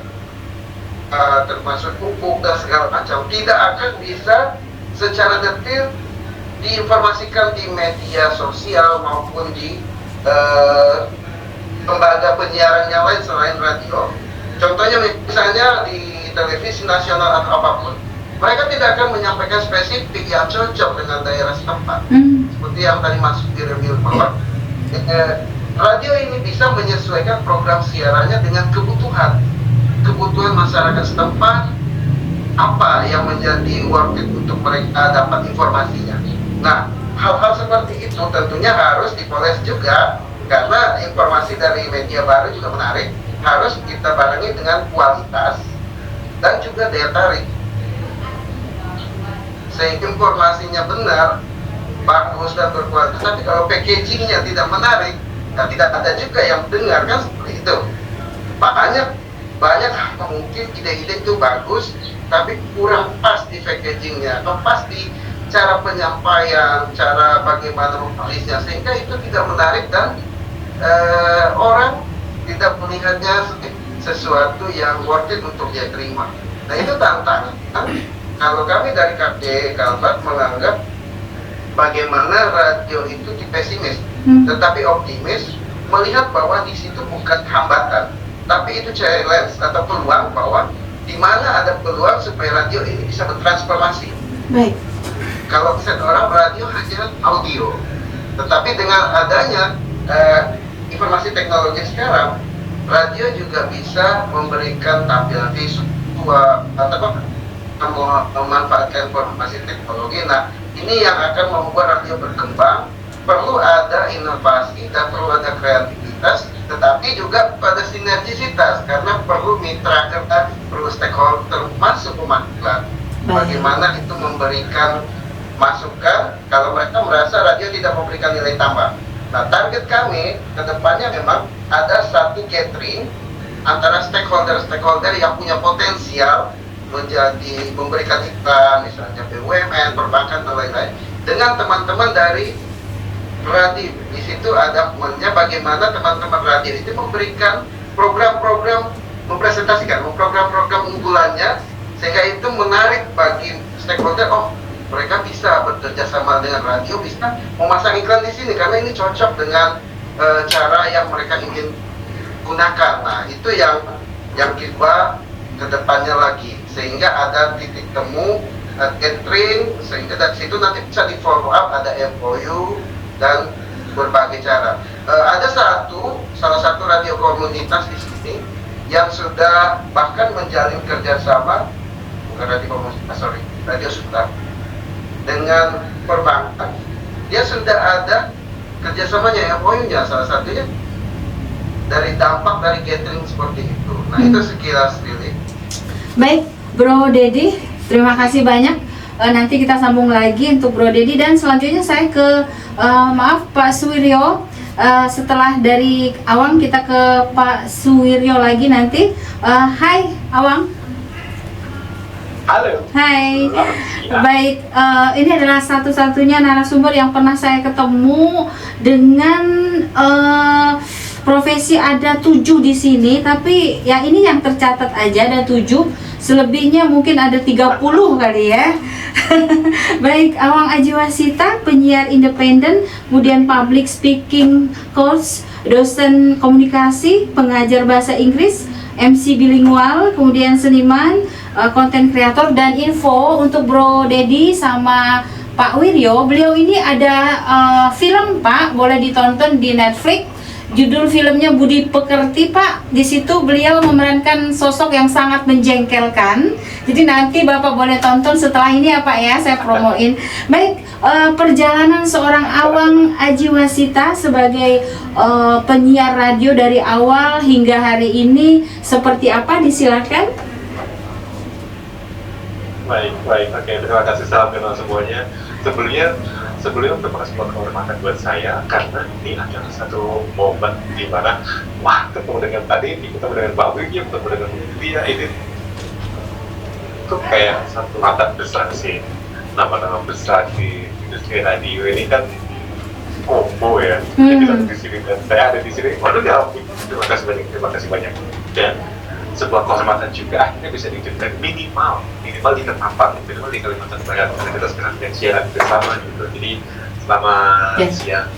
termasuk pupuk dan segala macam tidak akan bisa secara detail diinformasikan di media sosial maupun di lembaga penyiaran yang lain selain radio. Contohnya misalnya di televisi nasional atau apapun, mereka tidak akan menyampaikan spesifik yang cocok dengan daerah setempat. Seperti yang tadi Mas Fira bilang bahwa radio ini bisa menyesuaikan program siarannya dengan kebutuhan masyarakat setempat, apa yang menjadi worth it untuk mereka dapat informasinya. Nah, hal-hal seperti itu tentunya harus dipoles juga, karena informasi dari media baru juga menarik, harus kita barengi dengan kualitas dan juga daya tarik. Sehingga informasinya benar, bagus dan berkualitas, tapi kalau packagingnya tidak menarik, dan tidak ada juga yang mendengar, kan seperti itu. Makanya banyak mungkin ide-ide itu bagus, tapi kurang pas di packagingnya, atau pas di cara penyampaian, cara bagaimana menulisnya, sehingga itu tidak menarik dan orang tidak melihatnya sesuatu yang worth it untuk dia terima. Nah, itu tantangan. Kalau kami dari KPD Kalbar menganggap bagaimana radio itu pesimis, tetapi optimis, melihat bahwa di situ bukan hambatan, tapi itu challenge atau peluang, bahwa di mana ada peluang supaya radio ini bisa bertransformasi. Baik. Kalau set orang radio hanya audio, tetapi dengan adanya informasi teknologi sekarang, radio juga bisa memberikan tampilan sebuah memanfaatkan informasi teknologi. Nah, ini yang akan membuat radio berkembang. Perlu ada inovasi dan perlu ada kreativitas, tetapi juga pada sinergisitas, karena perlu mitra kerja, perlu stakeholder masuk pemanggilan. Bagaimana itu memberikan masukan kalau mereka merasa radio tidak memberikan nilai tambah. Nah, target kami ke depannya memang ada satu gathering antara stakeholder yang punya potensial menjadi memberikan iklan, misalnya BUMN, perbankan dan lain-lain, dengan teman-teman dari radio. Di situ ada momennya bagaimana teman-teman radio itu memberikan program-program, mempresentasikan program-program unggulannya, sehingga itu menarik bagi stakeholder. Oh, mereka bisa bekerja sama dengan radio, bisa memasang iklan di sini karena ini cocok dengan cara yang mereka ingin gunakan. Nah, itu yang kita kedepannya lagi, sehingga ada titik temu, gathering, sehingga dari situ nanti bisa di follow up, ada MOU dan berbagai cara. Ada salah satu radio komunitas di sini yang sudah bahkan menjalin kerjasama, bukan radio komunitas, radio Sultan, dengan perbankan. Dia sudah ada kerjasamanya, MOU-nya, salah satunya dari dampak dari gathering seperti itu. Nah, itu sekilas Lili. Baik, Bro Dedi, terima kasih banyak. Nanti kita sambung lagi untuk Bro Dedi, dan selanjutnya saya ke Pak Suwiryo. Setelah dari Awang kita ke Pak Suwiryo lagi nanti. Hai Awang. Halo. Hai. Baik, ini adalah satu-satunya narasumber yang pernah saya ketemu dengan profesi ada 7 di sini, tapi ya ini yang tercatat aja ada 7. Selebihnya mungkin ada 30 kali ya. Baik, Awang Ajiwasita, penyiar independen, kemudian public speaking coach, dosen komunikasi, pengajar bahasa Inggris, MC bilingual, kemudian seniman, konten kreator, dan info untuk Bro Dedi sama Pak Wiryo. Beliau ini ada film, Pak, boleh ditonton di Netflix. Judul filmnya Budi Pekerti, Pak. Di situ beliau memerankan sosok yang sangat menjengkelkan. Jadi nanti Bapak boleh tonton setelah ini ya, Pak ya, saya promoin. Baik, perjalanan seorang Awang Ajiwasita sebagai penyiar radio dari awal hingga hari ini seperti apa? Disilakan. Baik, oke, terima kasih, salam kenal semuanya. Sebelumnya terima kasih buat kehormatan buat saya, karena ini adalah satu momen di mana wah, ketemu dengan tadi ini, ketemu dengan Mbak Wiki, ketemu dengan dia, ini tuh kayak satu mata besar sih. Nama-nama besar di industri radio ini kan combo ya. Jadi kita di sini dan saya ada di sini. Waduh, ya ampun, terima kasih banyak. Dan sebuah kehormatan juga akhirnya bisa didengar minimal di Ketapang, minimal di Kalimantan Barat, karena kita sekarang siaran bersama gitu. Jadi selama siang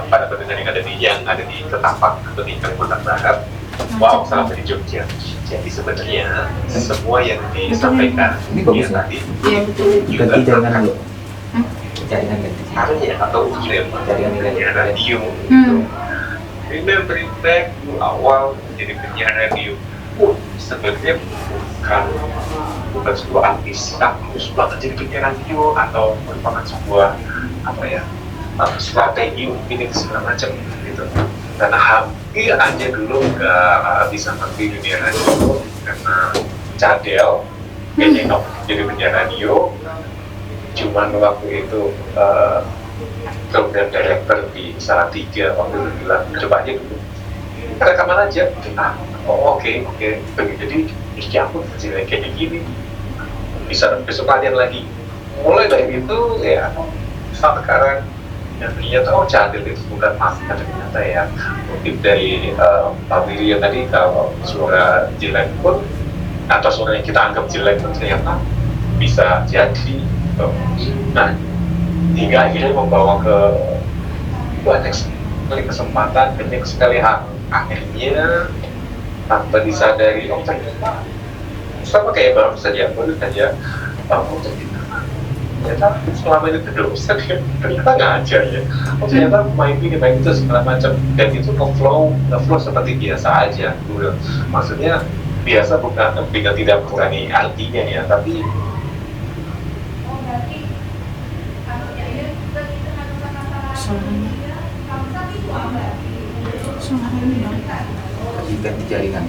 pada pendengar yang ada di Ketapang atau di Kalimantan Barat, wow, salam dari Jogja. Jadi sebenarnya semua yang disampaikan ini tadi Iya, ganti jaringan dulu, jaringan ganti ya, atau jaringan radio. Ini berita awal jadi penyiar radio. Sebenarnya bukan sebuah ambisi harus banget jadi penyiar radio, atau merupakan sebuah strategi mungkin itu segala macam gitu. Karena hampir aja dulu nggak bisa ngerti dunia radio karena cadel kayaknya nggak jadi penyiar radio. Cuman waktu itu program director di Salatiga waktu itu bilang coba aja dulu rekaman aja. Oke. Jadi ya aku hasilnya kayak gini, bisa besok latihan lagi. Mulai dari itu ya sampai sekarang yang ternyata cadel itu bukan masalah ternyata ya. Mungkin dari Pak Wiryo tadi, kalau suara jelek pun atau suara yang kita anggap jelek pun ternyata bisa jadi. Nah, hingga akhirnya membawa ke banyak sekali kesempatan, banyak sekali akhirnya tanpa disadari ternyata sama kayak baru saja ternyata selama ini berdosa ternyata ngajar ya. Ternyata main itu segala macam, dan itu flow seperti biasa aja. Maksudnya biasa bukan dengan tidak mengurangi artinya ya, tapi Suaranya dong. ganti jaringan.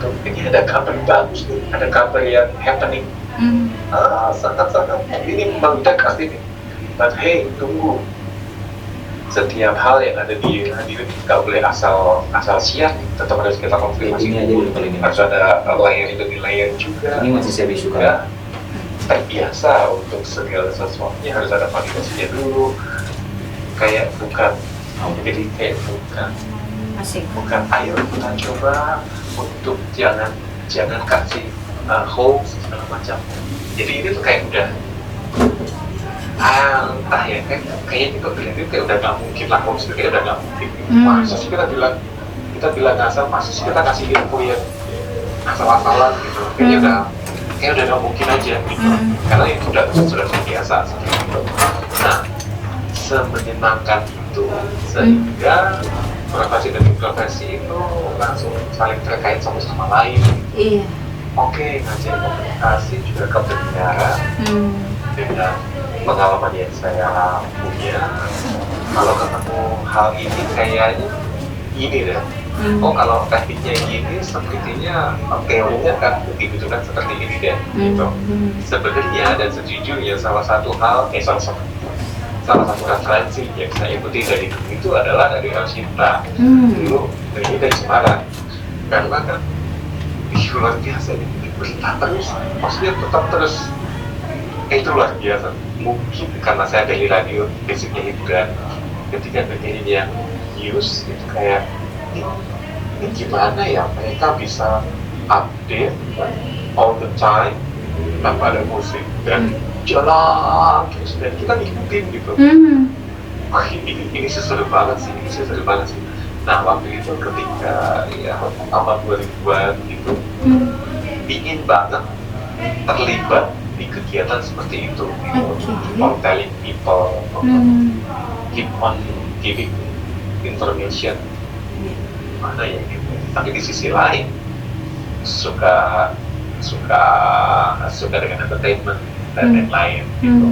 untuk ini ada kabar bagus nih, ada kabar yang happening, sangat-sangat ini meledak pasti nih. But hey, tunggu, setiap hal yang ada di radio nggak boleh asal siar, tetap harus kita konfirmasi. Ini aja dulu paling ini. Harus ada layer demi layer juga. Ini masih saya suka. Ya, terbiasa untuk segala sesuatunya harus ada validasinya dulu. Kayak bukan, jadi kayak Asik. bukan ayo kita coba untuk jangan kasih hoax segala macam. Jadi ini tuh kayak udah entah ya, kayaknya itu kayak udah nggak mungkin lah, hoax itu kayak udah nggak mungkin. Masa sih kita bilang asal, masa sih kita kasih info yang asal-asalan gitu, kayak udah nggak mungkin aja gitu. Karena itu sudah terbiasa gitu. Nah, semenyenangkan itu sehingga profesi dan profesi itu langsung saling terkait satu sama lain. Iya. Oke, ngajar komunikasi juga ke penjara dengan pengalaman yang saya punya. Kalau ketemu hal ini kayaknya gini deh. Oh, kalau tekniknya gini, sepertinya teorinya kan begitu kan seperti ini deh. Gitu. Sebenarnya dan sejujurnya salah satu referensi yang saya ikuti dari dulu itu adalah dari El Sinta. Dulu ini dari Semarang, karena kan luar biasa ini berita terus, maksudnya tetap terus, itu luar biasa. Mungkin karena saya dari radio basicnya hiburan, ketika dengerin yang news itu kayak ini gimana ya mereka bisa update all the time tanpa ada musik dan jalan terus dan kita ngikutin gitu. Wah, ini seru banget sih, Nah, waktu itu ketika ya tahun 2000-an gitu, ingin banget terlibat di kegiatan seperti itu, for telling people, keep on giving information, mana ya gitu. Tapi di sisi lain suka dengan entertainment dan lain-lain gitu.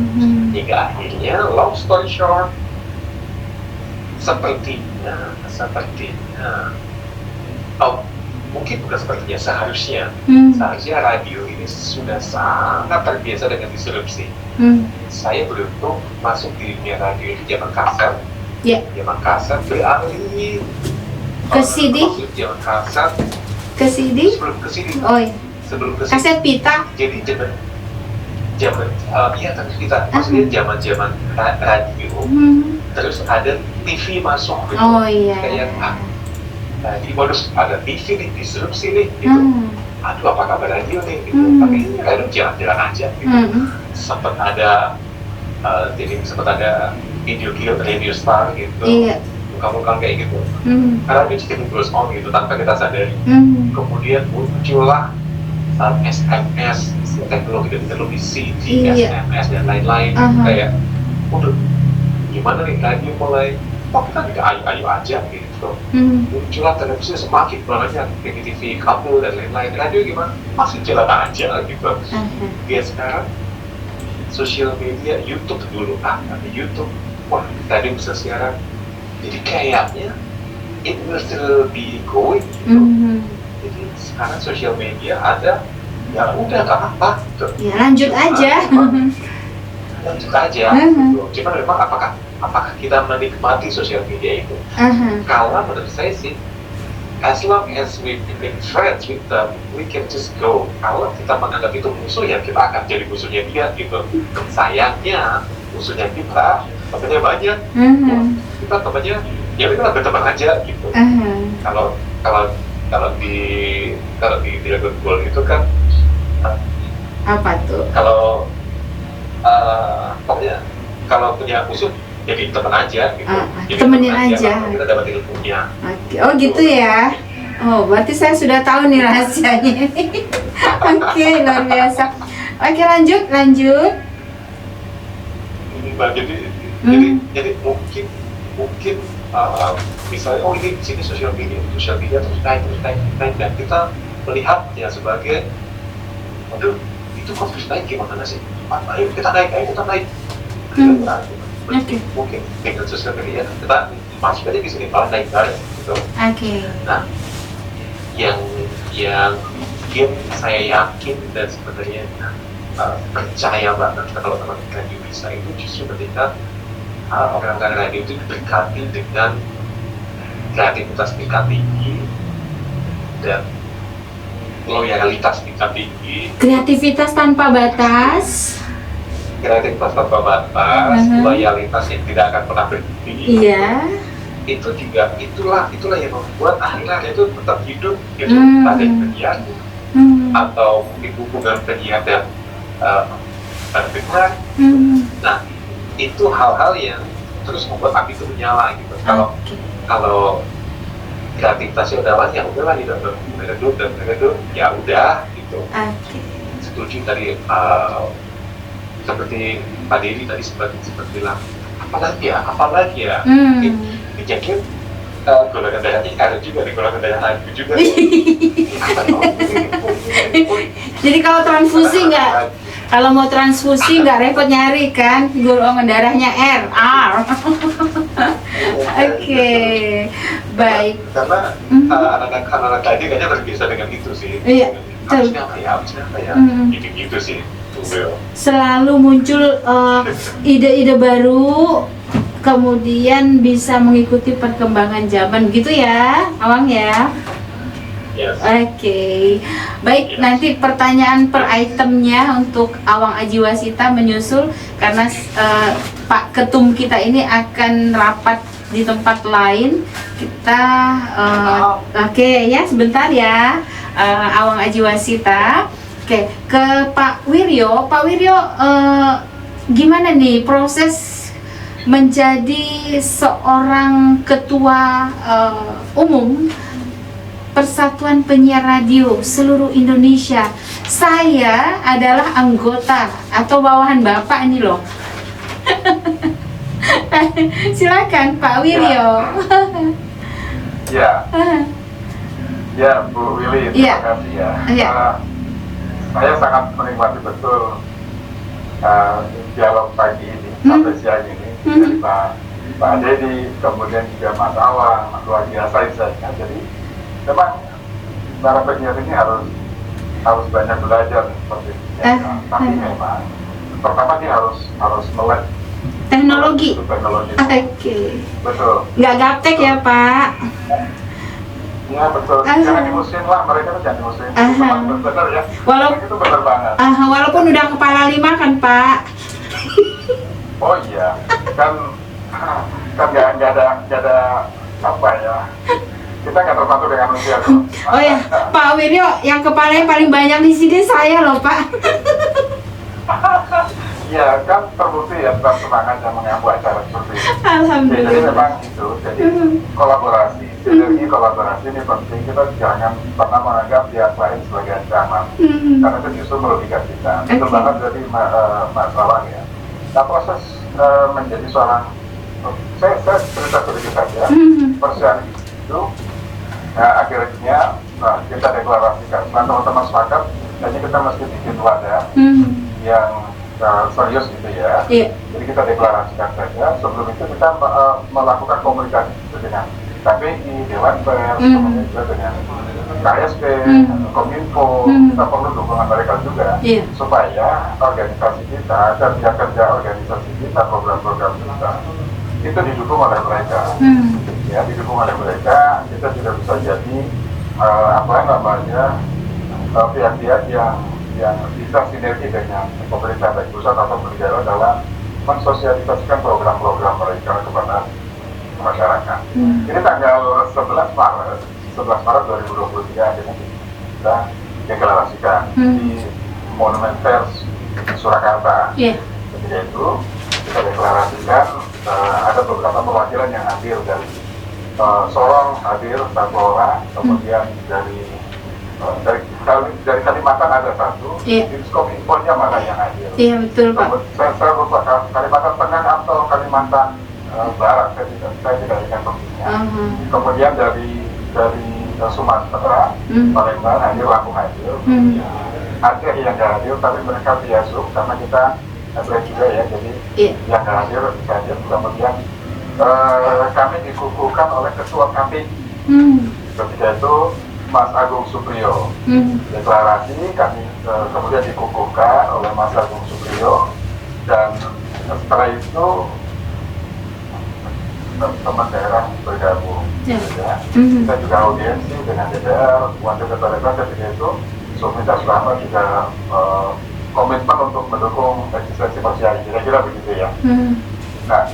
Hingga akhirnya long story short, sepertinya mungkin bukan sepertinya, seharusnya radio ini sudah sangat terbiasa dengan disrupsi. Saya beruntung masuk di dunia radio di zaman kaset. Zaman kaset beralih ke CD. Zaman kaset Ke CD? sebelum ke CD. Oh iya. Sebelum ke CD. Kaset pita. Jadi iya tapi kita maksudnya zaman radio. Terus ada TV masuk gitu. Oh iya. Kayak di modus ada TV nih, disrupsi nih gitu. Aduh, apa kabar radio nih gitu. Tapi radio jalan-jalan aja gitu. Sempat ada video radio star gitu. Iya. Muka-muka kayak gitu. Radio jadi terus on gitu tanpa kita sadari. Kemudian muncullah SMS, teknologi CD, Iya. SMS dan lain-lain. Kayak udah gimana nih radio mulai kita tidak ayu-ayu aja gitu. Muncullah televisi semakin banyak, TV kabel dan lain-lain. Radio gimana? Masih jalan aja gitu. Dia sekarang sosial media, YouTube dulu YouTube, wah radio bisa siaran. Jadi kayaknya it will still be going gitu. Jadi sekarang sosial media ada, ya udah nggak apa gitu. Ya lanjut aja. Lanjut aja. Gitu. Cuman memang apakah kita menikmati sosial media itu? Kalau menurut saya sih, as long as we make friends with them, we can just go. Kalau kita menganggap itu musuh, ya kita akan jadi musuhnya dia gitu. Sayangnya musuhnya kita temannya banyak. Kita temannya, ya kita berteman aja gitu. Kalau di Dragon Ball itu kan Apa tuh? Pokoknya kalau punya musuh jadi teman aja gitu. Jadi temenin teman aja. Kita dapat ilmunya. Oh gitu ya. Oh berarti saya sudah tahu nih rahasianya. Oke, luar biasa. Oke, lanjut. Jadi mungkin misalnya ini di sini sosial media terus naik dan kita melihatnya sebagai, aduh itu kok terus naik gimana sih? Ayo kita naik. Mungkin dengan sosial media kita masuk aja di sini malah naik bareng gitu. Nah, yang bikin saya yakin dan sebenarnya percaya banget kalau teman-teman radio bisa itu justru ketika orang-orang radio itu diberkati dengan kreativitas tingkat tinggi dan loyalitas tingkat tinggi. Kreativitas tanpa batas. Loyalitas yang tidak akan pernah berhenti. Iya. Itu juga itulah yang membuat akhirnya itu tetap hidup gitu. Ada yang penyiar atau di hubungan penyiar dan pendengar. Nah, itu hal-hal yang terus membuat api itu menyala gitu. Kalau kreativitasnya udahlah tidak meredup ya udah gitu. Setuju tadi seperti Pak Dedi tadi sempat bilang apalagi ya dijakin golongan darahnya ada juga di golongan darah aku juga. Jadi kalau mau transfusi nggak repot nyari kan, golongan darahnya R. Oke, baik. Karena anak-anak tadi kayaknya terbiasa dengan itu sih. Iya. Harusnya apa ya? Gitu sih. Selalu muncul ide-ide baru, kemudian bisa mengikuti perkembangan zaman gitu ya, Awang ya. Yes. Oke. Baik, nanti pertanyaan per itemnya untuk Awang Ajiwasita menyusul karena Pak Ketum kita ini akan rapat di tempat lain. Kita oke ya, sebentar ya, Awang Ajiwasita. Oke, ke Pak Wiryo. Pak Wiryo, gimana nih proses menjadi seorang ketua umum Persatuan Penyiar Radio seluruh Indonesia? Saya adalah anggota atau bawahan Bapak ini loh. Silakan Pak Wiryo. Ya, Bu Willy, terima kasih ya. Saya sangat menikmati betul dialog pagi ini sampai siang ini dari Pak Dedi, kemudian juga Mas Awang, luar biasa insightnya. Jadi memang para penyiar ini harus banyak belajar seperti itu. Tapi memang pertama dia harus melek teknologi. Betul. Nggak gaptek ya Pak. Ya betul, jangan dimusuhin lah, mereka tuh jangan dimusuhin. Bener ya, itu bener banget. Walaupun udah kepala 5 kan Pak. Oh iya, kan nggak ada apa ya, kita nggak terbantu dengan usia tuh. Oh ya, Pak Wiryo, yang kepalanya paling banyak di sini saya loh Pak. Iya, kan terbukti ya tetap semangat yang mengambil acara seperti ini. Alhamdulillah. Jadi memang itu, jadi kolaborasi, sinergi kolaborasi ini penting. Kita jangan pernah menganggap pihak lain sebagai ancaman, karena itu justru merugikan kita. Itu banget dari Mas Awang ya. Nah, proses menjadi seorang, saya cerita sedikit saja, persiapan itu, akhirnya kita deklarasikan. Nah, teman-teman sepakat, jadi kita mesti bikin wadah yang serius gitu ya. Jadi kita deklarasikan saja. Sebelum itu kita melakukan komunikasi dengan KPI, Dewan Pers, kemudian juga dengan KSP, Kominfo. Kita perlu dukungan mereka juga supaya organisasi kita dan pihak kerja organisasi kita, program-program kita itu didukung oleh mereka. Ya, didukung oleh mereka. Kita tidak bisa jadi pihak-pihak yang bisa sinergi dengan pemerintah baik pusat atau negara dalam mensosialisasikan program-program mereka kepada masyarakat. Ini tanggal 11 Maret 2023 akhirnya kita deklarasikan di Monumen Pers Surakarta. Ketika itu kita deklarasikan ada beberapa perwakilan yang hadir dari Sorong hadir 1 orang, kemudian dari Kalimantan ada 1, Kominfo-nya mana yang hadir? Iya betul Pak. Saya lupa Kalimantan Tengah atau Kalimantan barat, saya tidak ingat persisnya. Uh-huh. Kemudian dari Sumatera, Palembang hadir, Lampung hadir, Aceh yang nggak hadir, tapi mereka via Zoom karena kita live juga ya, jadi yang nggak hadir bisa hadir. Kemudian kami dikukuhkan oleh ketua KPI. Ketika itu Mas Agung Supriyo. Deklarasi kami kemudian dikukuhkan oleh Mas Agung Supriyo, dan setelah itu teman daerah bergabung. Ya. Kita juga audiensi dengan DPR, wakil ketua DPR ketika itu Sumita Sulama juga komitmen untuk mendukung eksistensi Persiari, kira-kira begitu ya. Nah,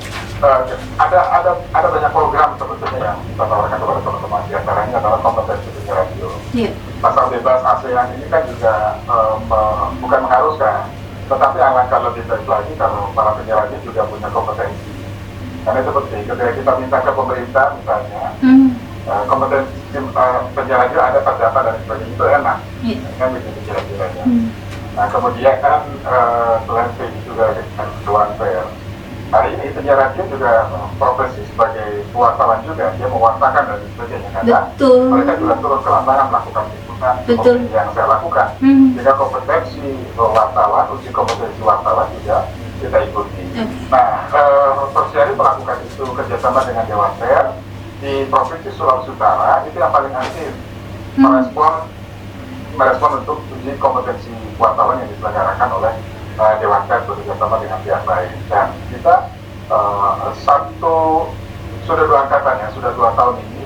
ada banyak program sebetulnya yang kita tawarkan kepada teman-teman, di antaranya adalah kompetensi penyiar radio. Pasar bebas ASEAN ini kan juga bukan mengharuskan, tetapi alangkah lebih baik lagi kalau para penyiar radio juga punya kompetensi. Karena seperti ketika kita minta ke pemerintah misalnya, kompetensi penyiar radio ada terdata dan sebagainya, itu enak, kan begitu kira-kiranya. Nah kemudian kan selain itu juga Dewan Pers. Hari ini penyiar radio juga profesi sebagai wartawan juga, dia mewartakan dan sebagainya, karena mereka juga turun ke lapangan melakukan liputan seperti yang saya lakukan. Jika kompetensi wartawan, uji kompetensi wartawan juga kita ikuti. Nah, Persiari melakukan itu kerjasama dengan Dewan Pers di Provinsi Sulawesi Utara, itu yang paling aktif merespon untuk uji kompetensi wartawan yang diselenggarakan oleh Dewan Pers bekerjasama dengan pihak lain. Dan kita sudah 2 angkatan ya, sudah 2 tahun ini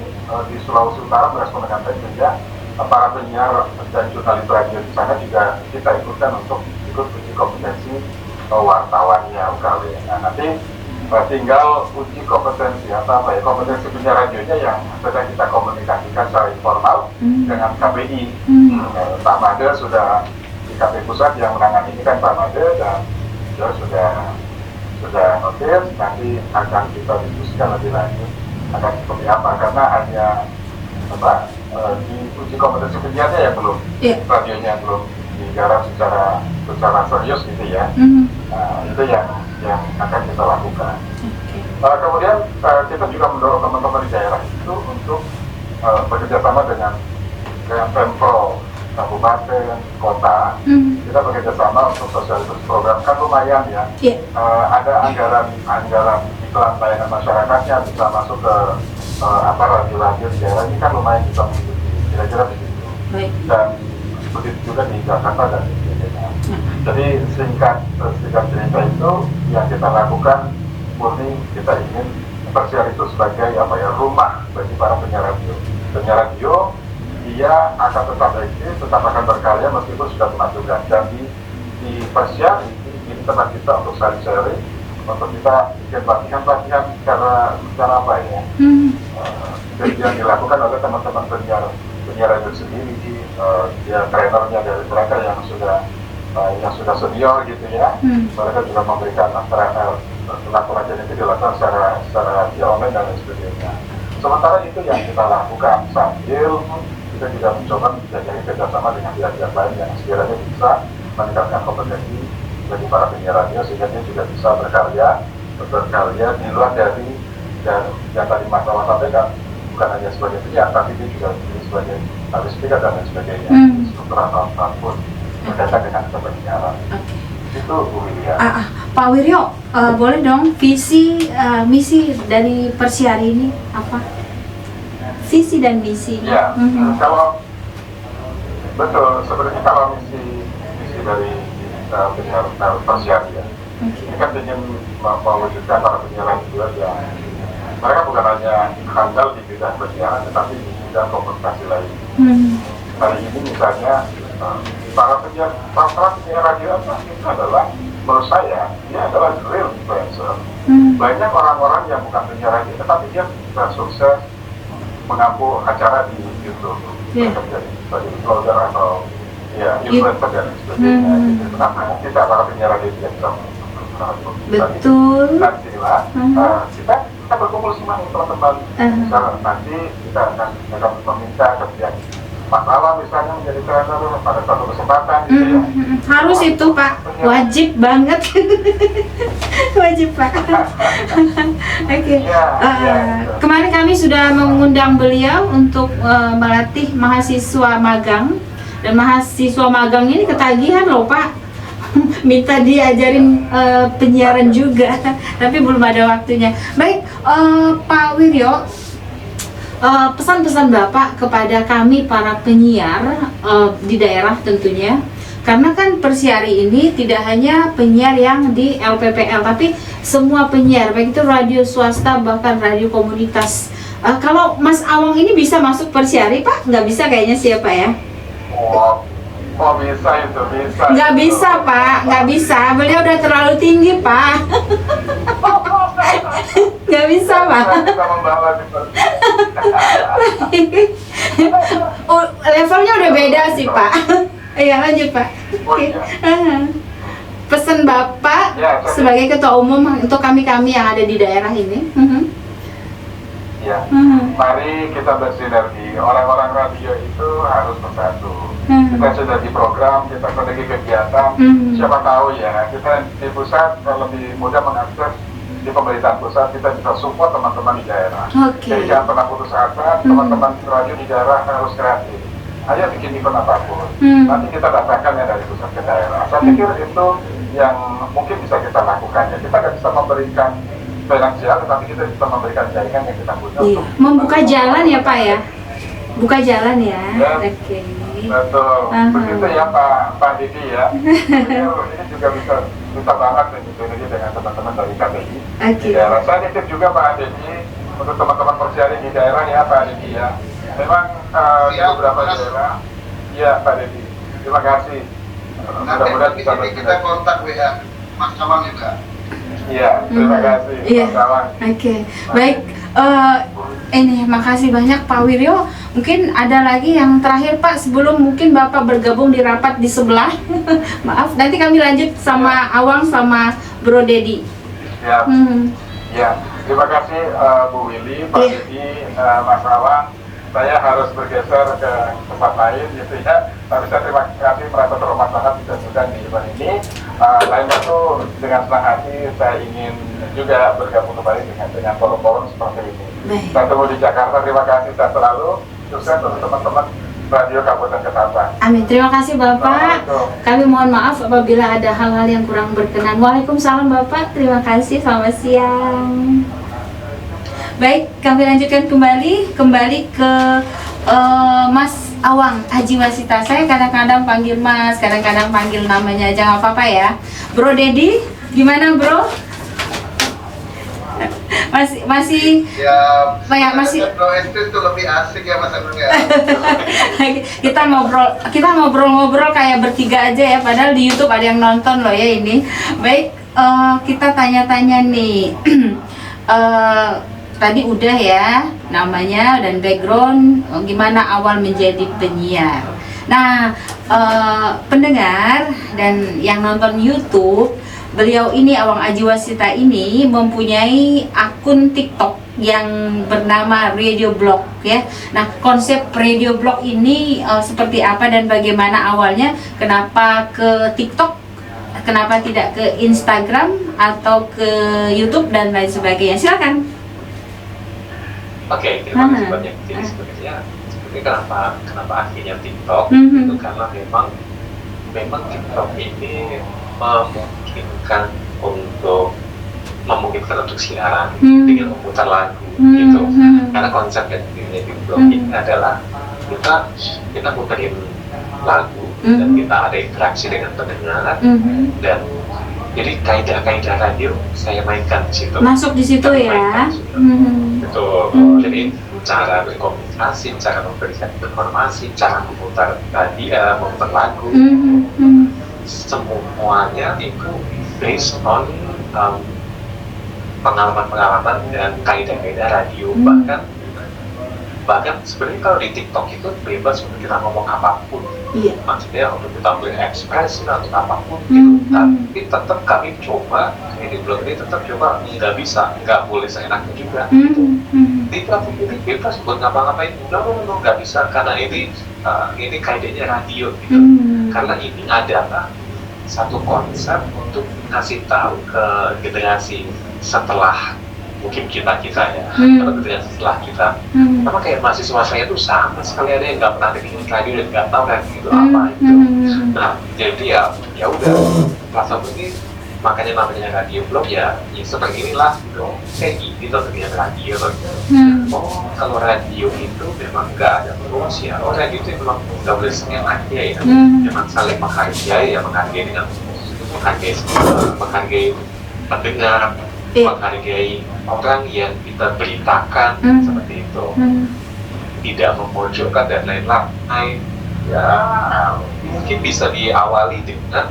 di Sulawesi Utara merespon dengan baik saja. Para penyiar dan jurnalis radio di sana juga kita ikutkan untuk ikut uji kompetensi wartawannya UKW. Nah nanti tinggal uji kompetensi kompetensi penyiar radionya yang sedang kita komunikasikan secara informal dengan KPI. Pak Made sudah di KPI Pusat yang menangani ini kan Pak Made, dan dia sudah notis, nanti akan kita diskusikan lebih lanjut akan seperti apa, karena hanya di uji kompetensi penyiarnya yang belum, radionya belum digarap secara serius gitu ya. Nah, itu yang akan kita lakukan. Kemudian kita juga mendorong teman-teman di daerah itu untuk bekerjasama dengan Pemprov kabupaten, kota. Kita bekerjasama untuk sosialisasi program, kan lumayan ya. Ada anggaran iklan layanan masyarakatnya bisa masuk ke radio-radio di daerah ini, kan lumayan bisa mengikuti, kira-kira begitu. Dan begitu juga di Jakarta dan di sebagainya. Jadi singkat cerita itu yang kita lakukan murni kita ingin Persiar itu sebagai rumah bagi para penyiar radio. Penyiar radio dia akan tetap eksis, tetap akan berkarya meskipun sudah kemajukan. Dan di Persiar ini tempat kita untuk sharing, untuk kita bikin pelatihan secara apa ya? Yang dilakukan oleh teman-teman penyiar radio sendiri, dia trainernya dari mereka yang sudah senior gitu ya. Mereka juga memberikan laporan itu dilakukan secara via online dan lain sebagainya. Sementara itu yang kita lakukan sambil kita juga mencoba menjajaki kerjasama dengan pihak-pihak lain yang sekiranya bisa meningkatkan kompetensi bagi para penyiar radio sehingga dia juga bisa berkarya di luar dari yang tadi Mas Rawan sampaikan, bukan hanya sebagai penyiar, tapi dia juga sebagai ahli speaker dan lain sebagainya, struktural apapun berkaitan dengan kepenyiaran. Itu Bu Widya. Pak Wiryo, boleh dong visi misi dari Persiari ini apa? Visi dan misi. Ya, kalau betul sebenarnya kalau misi dari penyiar Persiari ya, ini kan ingin mewujudkan para penyiar juga yang mereka bukan hanya handal di bidang penyiaran, tetapi di bidang komunikasi lain. Hari ini misalnya para penyiar radio itu adalah, menurut saya, dia adalah real influencer. Banyak orang-orang yang bukan penyiar radio, tetapi dia bisa sukses mengampu acara di YouTube. Mereka menjadi sebagai blogger atau influencer dan sebagainya. Kenapa kita para penyiar radio tidak bisa betul. Nanti lah, kita berkumpul semua teman-teman. Nanti kita akan meminta ke pihak Mas Alam misalnya menjadi trainer pada suatu kesempatan gitu ya. Harus itu Pak, wajib banget. Wajib Pak. Oke. Iya, iya. Kemarin kami sudah mengundang beliau untuk melatih mahasiswa magang, dan mahasiswa magang ini ketagihan loh Pak. Minta diajarin penyiaran juga, tapi belum ada waktunya. Baik, Pak Wiryo, pesan-pesan Bapak kepada kami para penyiar di daerah tentunya, karena kan Persiari ini tidak hanya penyiar yang di LPPL, tapi semua penyiar, baik itu radio swasta bahkan radio komunitas. Kalau Mas Awang ini bisa masuk Persiari Pak? Nggak bisa kayaknya siapa ya? Oh bisa itu, bisa. Nggak bisa Pak, nggak bisa. Beliau udah terlalu tinggi Pak. Nggak bisa Pak. Kita membawa Levelnya udah beda sih Pak. Iya lanjut Pak. Pesan Bapak Ya, sebagai ketua umum untuk kami-kami yang ada di daerah ini. Ya, mari kita bersinergi. Orang-orang radio itu harus bersatu. Kita sudah di program, kita sudah di kegiatan. Siapa tahu ya, kita di pusat lebih mudah mengakses di pemerintahan pusat. Kita bisa support teman-teman di daerah. Jadi jangan pernah putus asa. Teman-teman radio di daerah harus kreatif. Ayo bikin event apapun. Nanti kita datangkan ya dari pusat ke daerah. Saya pikir itu yang mungkin bisa kita lakukan. Ya, kita nggak bisa memberikan finansial, tetapi kita bisa memberikan jaringan yang kita butuh. Iya. Membuka jalan ya Pak ya, buka jalan ya. Ya. Oke. Betul. Begitu ya Pak Didi ya. Ini juga bisa banget ini dengan teman-teman dari KPI di daerah. Saya nitip juga Pak Didi untuk teman-teman Persiari di daerah ya Pak Didi ya. Memang di beberapa daerah. Ya Pak Didi. Terima kasih. Mudah-mudahan bisa kita kontak WA Mas Awang juga. Iya, terima kasih. Iya. Kawan. Oke. Baik. Ini makasih banyak Pak Wiryo. Mungkin ada lagi yang terakhir Pak sebelum mungkin Bapak bergabung di rapat di sebelah. Maaf, nanti kami lanjut sama Awang sama Bro Dedi. Ya. Ya, terima kasih Bu Willy, Pak Dedi, Mas Awang. Saya harus bergeser ke tempat lain gitu ya. Tapi saya terima kasih merasa terhormat banget bisa juga di event ini. Lain waktu dengan senang hati saya ingin juga bergabung kembali dengan forum-forum seperti ini. Saya tunggu di Jakarta. Terima kasih saya selalu. Sukses untuk teman-teman Radio Kabupaten Ketapang. Amin. Terima kasih Bapak. Kami mohon maaf apabila ada hal-hal yang kurang berkenan. Waalaikumsalam Bapak. Terima kasih. Selamat siang. Baik, kami lanjutkan kembali ke Mas Awang Haji Wasita. Saya kadang-kadang panggil Mas, kadang-kadang panggil namanya aja nggak apa-apa ya. Bro Dedi, gimana Bro? Masih Ya, masih Bro Estri itu lebih asik ya Mas Agung ya. kita ngobrol-ngobrol kayak bertiga aja ya, padahal di YouTube ada yang nonton loh ya ini. Baik, kita tanya-tanya nih. Tadi udah ya namanya dan background gimana awal menjadi penyiar. Nah, pendengar dan yang nonton YouTube, beliau ini Awang Haji Wasita ini mempunyai akun TikTok yang bernama Radio Blog ya. Nah, konsep Radio Blog ini seperti apa dan bagaimana awalnya? Kenapa ke TikTok? Kenapa tidak ke Instagram atau ke YouTube dan lain sebagainya? Silakan. Oke, terima kasih banyak. Jadi sebenarnya kenapa akhirnya TikTok itu karena memang TikTok ini memungkinkan untuk siaran dengan memutar lagu gitu. Karena konsep yang TikTok ini adalah kita puterin lagu dan kita ada interaksi dengan pendengar dan jadi kaidah-kaidah radio saya mainkan di situ. Masuk di situ ya. Betul. Jadi cara berkomunikasi, cara memberikan informasi, cara memutar lagu, semuanya itu based on pengalaman-pengalaman dan kaidah-kaidah radio. Bahkan bahkan sebenarnya kalau di TikTok itu bebas untuk kita ngomong apapun, Iya. maksudnya untuk kita berekspresi atau apapun gitu. Tapi tetap kami coba di blog ini tetap coba nggak boleh seenaknya juga gitu. Di platform ini bebas buat ngapa-ngapain, no, nggak bisa karena ini kaidahnya radio gitu. Karena ini adalah satu konsep untuk ngasih tahu ke generasi setelah mungkin kita ya, atau generasi setelah kita. Karena kayak mahasiswa saya itu sama sekali ada yang nggak pernah dengerin radio dan nggak tahu radio itu apa itu. Nah, jadi ya udah platform ini makanya namanya radio blog ya seperti inilah gitu. Kayak gini tuh dengan radio gitu. Oh, kalau radio itu memang nggak ada terus ya. Oh, radio itu memang nggak boleh seenaknya ya. Memang saling menghargai ya, menghargai pendengar, menghargai orang yang kita beritakan seperti itu. Tidak memojokkan dan lain-lain. Ya, mungkin bisa diawali dengan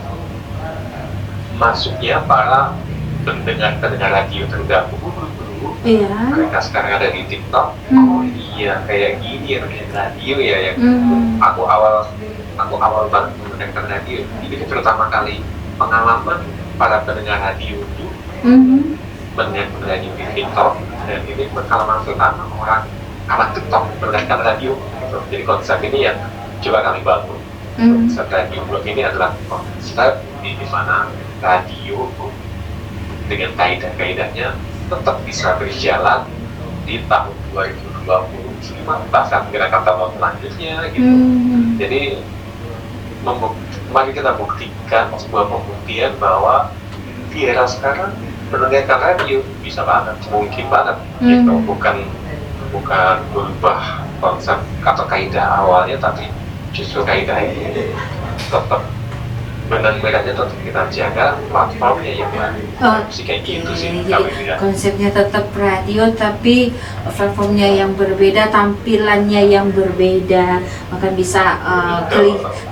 masuknya para pendengar radio terdahulu. Mereka sekarang ada di TikTok. Oh iya, kayak gini ya radio ya yang aku awal banget mendengarkan radio. Ini pertama kali pengalaman para pendengar radio itu mendengarkan radio di TikTok, dan ini pengalaman pertama orang anak TikTok mendengarkan radio. Jadi konsep ini yang coba kami bangun. Konsep radio blog ini adalah konsep di mana radio dengan kaidah-kaidahnya tetap bisa berjalan di tahun 2025 bahkan gerakan tahun selanjutnya gitu. Jadi mari kita buktikan sebuah pembuktian bahwa di era sekarang mendengarkan radio bisa banget, mungkin banget gitu. Bukan berubah konsep atau kaidah awalnya, tapi justru kaidah ini tetap benang-benangnya tetap kita jaga, platformnya yang baru. Kayak gitu sih. Jadi konsepnya tetap radio tapi platformnya yang berbeda, tampilannya yang berbeda, bahkan bisa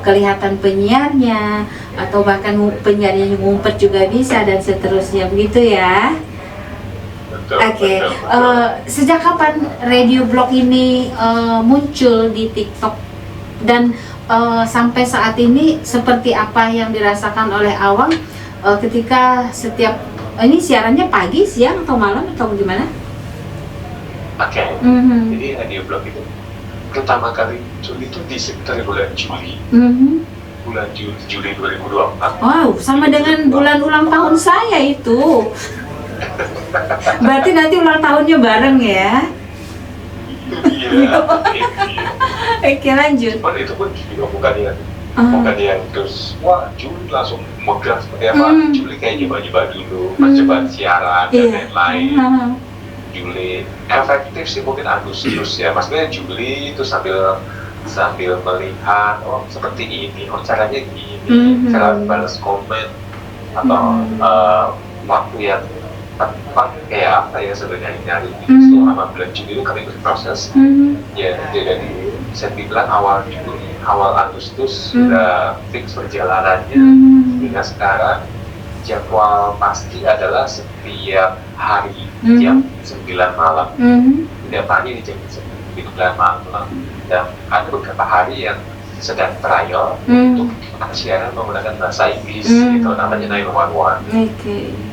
kelihatan penyiarnya atau bahkan penyiarnya ngumpet juga bisa dan seterusnya, begitu ya. Oke. Sejak kapan radio blog ini muncul di TikTok dan sampai saat ini seperti apa yang dirasakan oleh Awang ketika setiap ini siarannya pagi, siang, atau malam atau gimana? Oke. Jadi radio blog itu pertama kali muncul itu di sekitar bulan Juli. Bulan Juli 2024. Wow, sama dengan bulan ulang tahun saya itu. Berarti nanti ulang tahunnya bareng ya? Iya. Oke, lanjut. Cuman itu pun juga bukan yang terus wah Juli langsung megah seperti apa. Juli kayak nyoba-nyoba dulu, percobaan siaran dan lain-lain. Juli efektif sih mungkin Agustus ya, maksudnya Juli itu sambil melihat oh seperti ini, oh caranya gini, cara balas komen atau waktu yang tepat kayak apa ya sebenarnya nyari selama bulan Juli itu kami berproses. Ya jadi saya bilang awal Agustus sudah fix perjalanannya hingga sekarang. Jadwal pasti adalah setiap hari jam 9 malam, setiap hari di jam 9 malam, dan ada beberapa hari yang sedang trial untuk siaran menggunakan bahasa Inggris, itu namanya 911.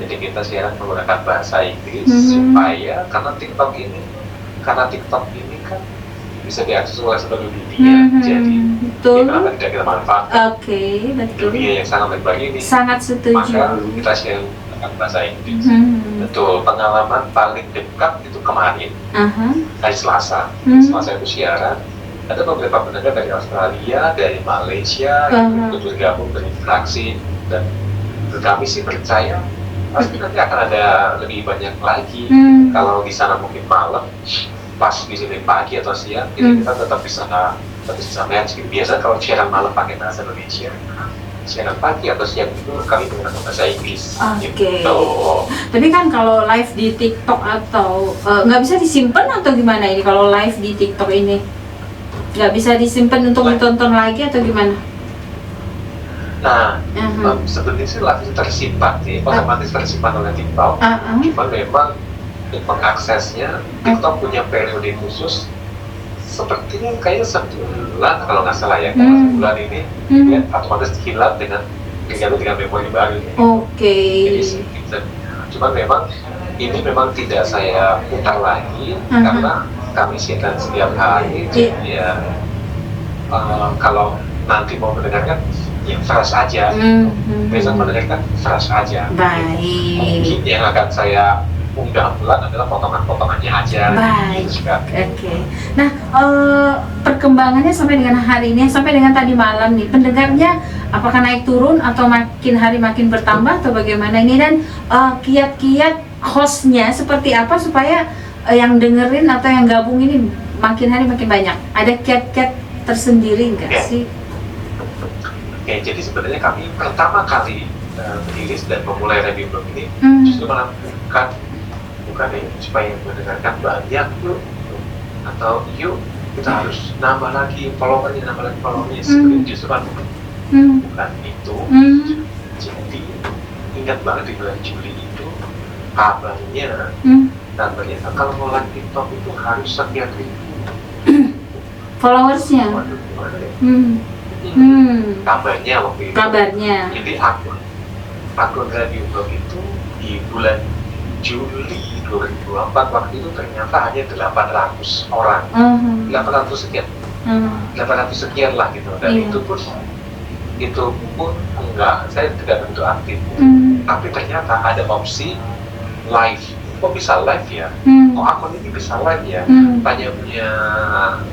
Jadi kita siaran menggunakan bahasa Inggris supaya karena TikTok ini kan bisa diakses oleh seluruh dunia, jadi kenapa tidak kita manfaatkan dunia yang sangat lebar ini? Sangat setuju. Maka kita siaran menggunakan bahasa Inggris. Betul, pengalaman paling dekat itu kemarin hari Selasa. Selasa itu siaran. Ada beberapa pendengar dari Australia, dari Malaysia, ikut bergabung berinteraksi, dan kami sih percaya pasti nanti akan ada lebih banyak lagi. Kalau di sana mungkin malam, pas di sini pagi atau siang, jadi kita tetap bisa match. Biasa kalau siaran malam pakai bahasa Indonesia, siaran pagi atau siang itu kami menggunakan bahasa Inggris. Gitu. Tapi kan kalau live di TikTok atau nggak bisa disimpan atau gimana ini kalau live di TikTok ini? Nggak bisa disimpan untuk ditonton lagi atau gimana? Nah, sebenarnya sih langsung tersimpan sih, otomatis tersimpan oleh TikTok. Cuman memang untuk mengaksesnya, TikTok punya periode khusus sepertinya kayaknya sebulan kalau nggak salah ya, kalau Hmm. sebulan ini Hmm. ya otomatis hilang dengan diganti dengan memori baru. Oke. Jadi cuman memang ini memang tidak saya putar lagi karena kami siarkan setiap hari. Jadi ya kalau nanti mau mendengarkan ya fresh aja. Besok mendengarkan fresh aja. Baik. Mungkin yang akan saya unggah bulan adalah potongan-potongannya aja. Baik. Gitu juga. Oke. Nah, perkembangannya sampai dengan hari ini, sampai dengan tadi malam nih, pendengarnya apakah naik turun atau makin hari makin bertambah atau bagaimana ini, dan kiat-kiat hostnya seperti apa supaya yang dengerin atau yang gabung ini makin hari makin banyak? Ada kiat-kiat tersendiri nggak Ya. sih? Oke, jadi sebenarnya kami pertama kali berdiri dan memulai radio blog ini justru melakukan bukan supaya mendengarkan banyak yuk, atau yuk kita harus nambah lagi followernya sebenarnya justru bukan itu. Jadi ingat banget di bulan Juli itu kabarnya kalau mau live TikTok itu harus sekian ribu Followersnya? waduh, gimana ya? Kabarnya waktu itu. Kabarnya. Jadi akun radio blog itu di bulan Juli 2024 waktu itu ternyata hanya 800 orang, 800 sekian, 800 sekian lah gitu. Dan Iya. itu pun enggak, saya tidak tentu aktif. Tapi ternyata ada opsi live. Kok bisa live ya? Kok akun ini bisa live ya? Tanya punya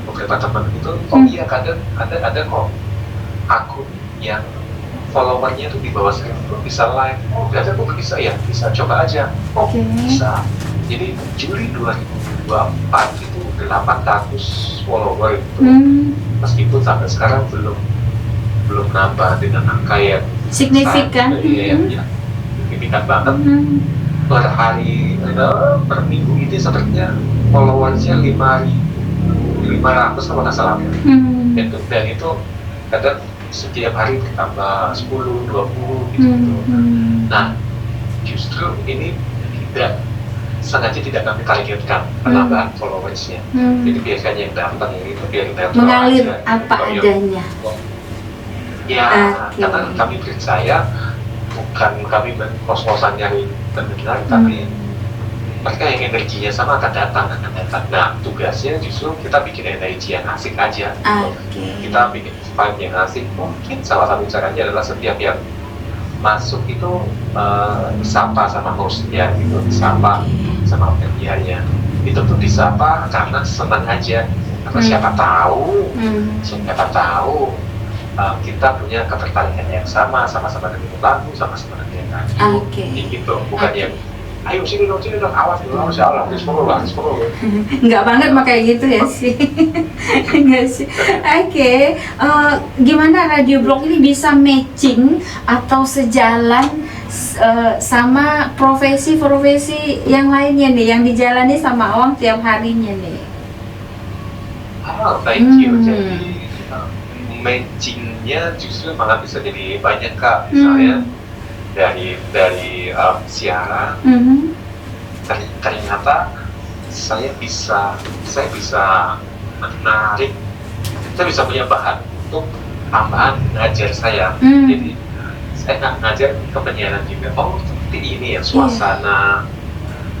beberapa teman itu, oh iya ada kok akun yang followernya itu di bawah 1000 bisa live. Oh ternyata kok bisa ya? Bisa, coba aja. Oh bisa. Jadi Juli 2024 itu 800 follower itu. Meskipun sampai sekarang belum nambah dengan angka yang Signifikan. Signifikan banget. Per hari, per minggu ini sepertinya followersnya 5.500 kalau nggak salah. Dan itu kadang setiap hari bertambah 10, 20 gitu. Nah, justru ini sengaja tidak kami targetkan penambahan followersnya. Jadi biasanya yang datang itu biar mengalir apa adanya. Ya, karena kami percaya bukan kami kos-kosan nyari pendengar, tapi mereka yang energinya sama akan datang. Nah, tugasnya justru kita bikin energi yang asik aja. Kita bikin vibe yang asik. Mungkin salah satu caranya adalah setiap yang masuk itu disapa sama hostnya gitu, disapa sama penyiarnya. Itu tuh disapa karena senang aja. Karena siapa tahu kita punya ketertarikan yang sama-sama dengerin lagu, sama-sama dengerin radio. Gitu, bukan yang ayo sini dong, awas dulu, Allah, Enggak banget mah kayak gitu ya sih. Enggak sih. Gimana radio blog ini bisa matching atau sejalan sama profesi-profesi yang lainnya nih, yang dijalani sama Awang tiap harinya nih? Thank you. Jadi matchingnya justru malah bisa jadi banyak Kak. Misalnya dari siaran, ternyata saya bisa menarik, saya bisa punya bahan untuk tambahan ngajar saya. Jadi saya ngajar ke penyiaran juga. Oh seperti ini ya suasana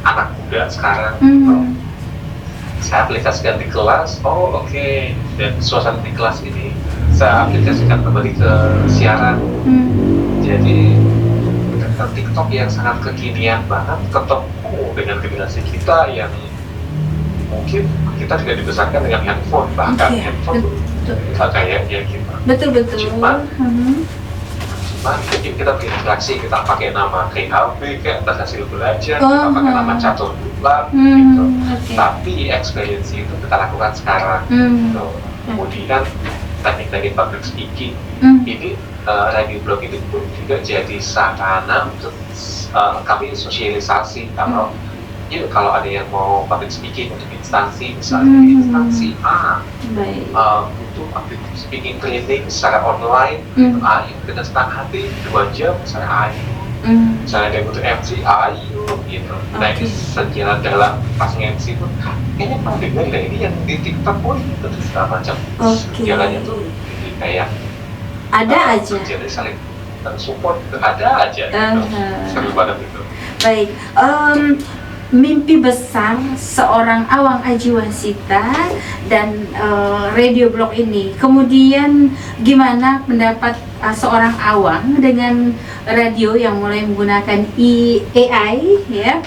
anak muda sekarang. Saya aplikasikan di kelas. Oh oke. Dan suasana di kelas ini saya aplikasikan kembali ke siaran. Jadi TikTok yang sangat kekinian banget ketemu dengan generasi kita yang mungkin kita tidak dibesarkan dengan handphone, bahkan handphone kayaknya kita. Betul. Cuman kita berinteraksi, kita pakai nama KHB, kayak atas hasil belajar, kita pakai nama catur bulan, gitu. Tapi experience itu kita lakukan sekarang. Gitu. Kemudian teknik-teknik public speaking, ini radio blog itu pun juga jadi sarana untuk kami sosialisasi. Kalau ada yang mau public speaking untuk instansi, misalnya instansi A butuh public speaking training secara online, ayo dengan senang hati 2 jam, misalnya ayo Misalnya dia butuh MC, ayo gitu. Nah ini sejalan dalam pas MC pun kayaknya pernah dengar deh ini yang di TikTok pun gitu segala macam. Jalannya tuh kayak ada aja. Jadi saling support ada aja. Gitu. Seru banget itu. Baik, mimpi besar seorang Awang Ajiwasita dan radio blog ini. Kemudian gimana pendapat seorang Awang dengan radio yang mulai menggunakan AI ya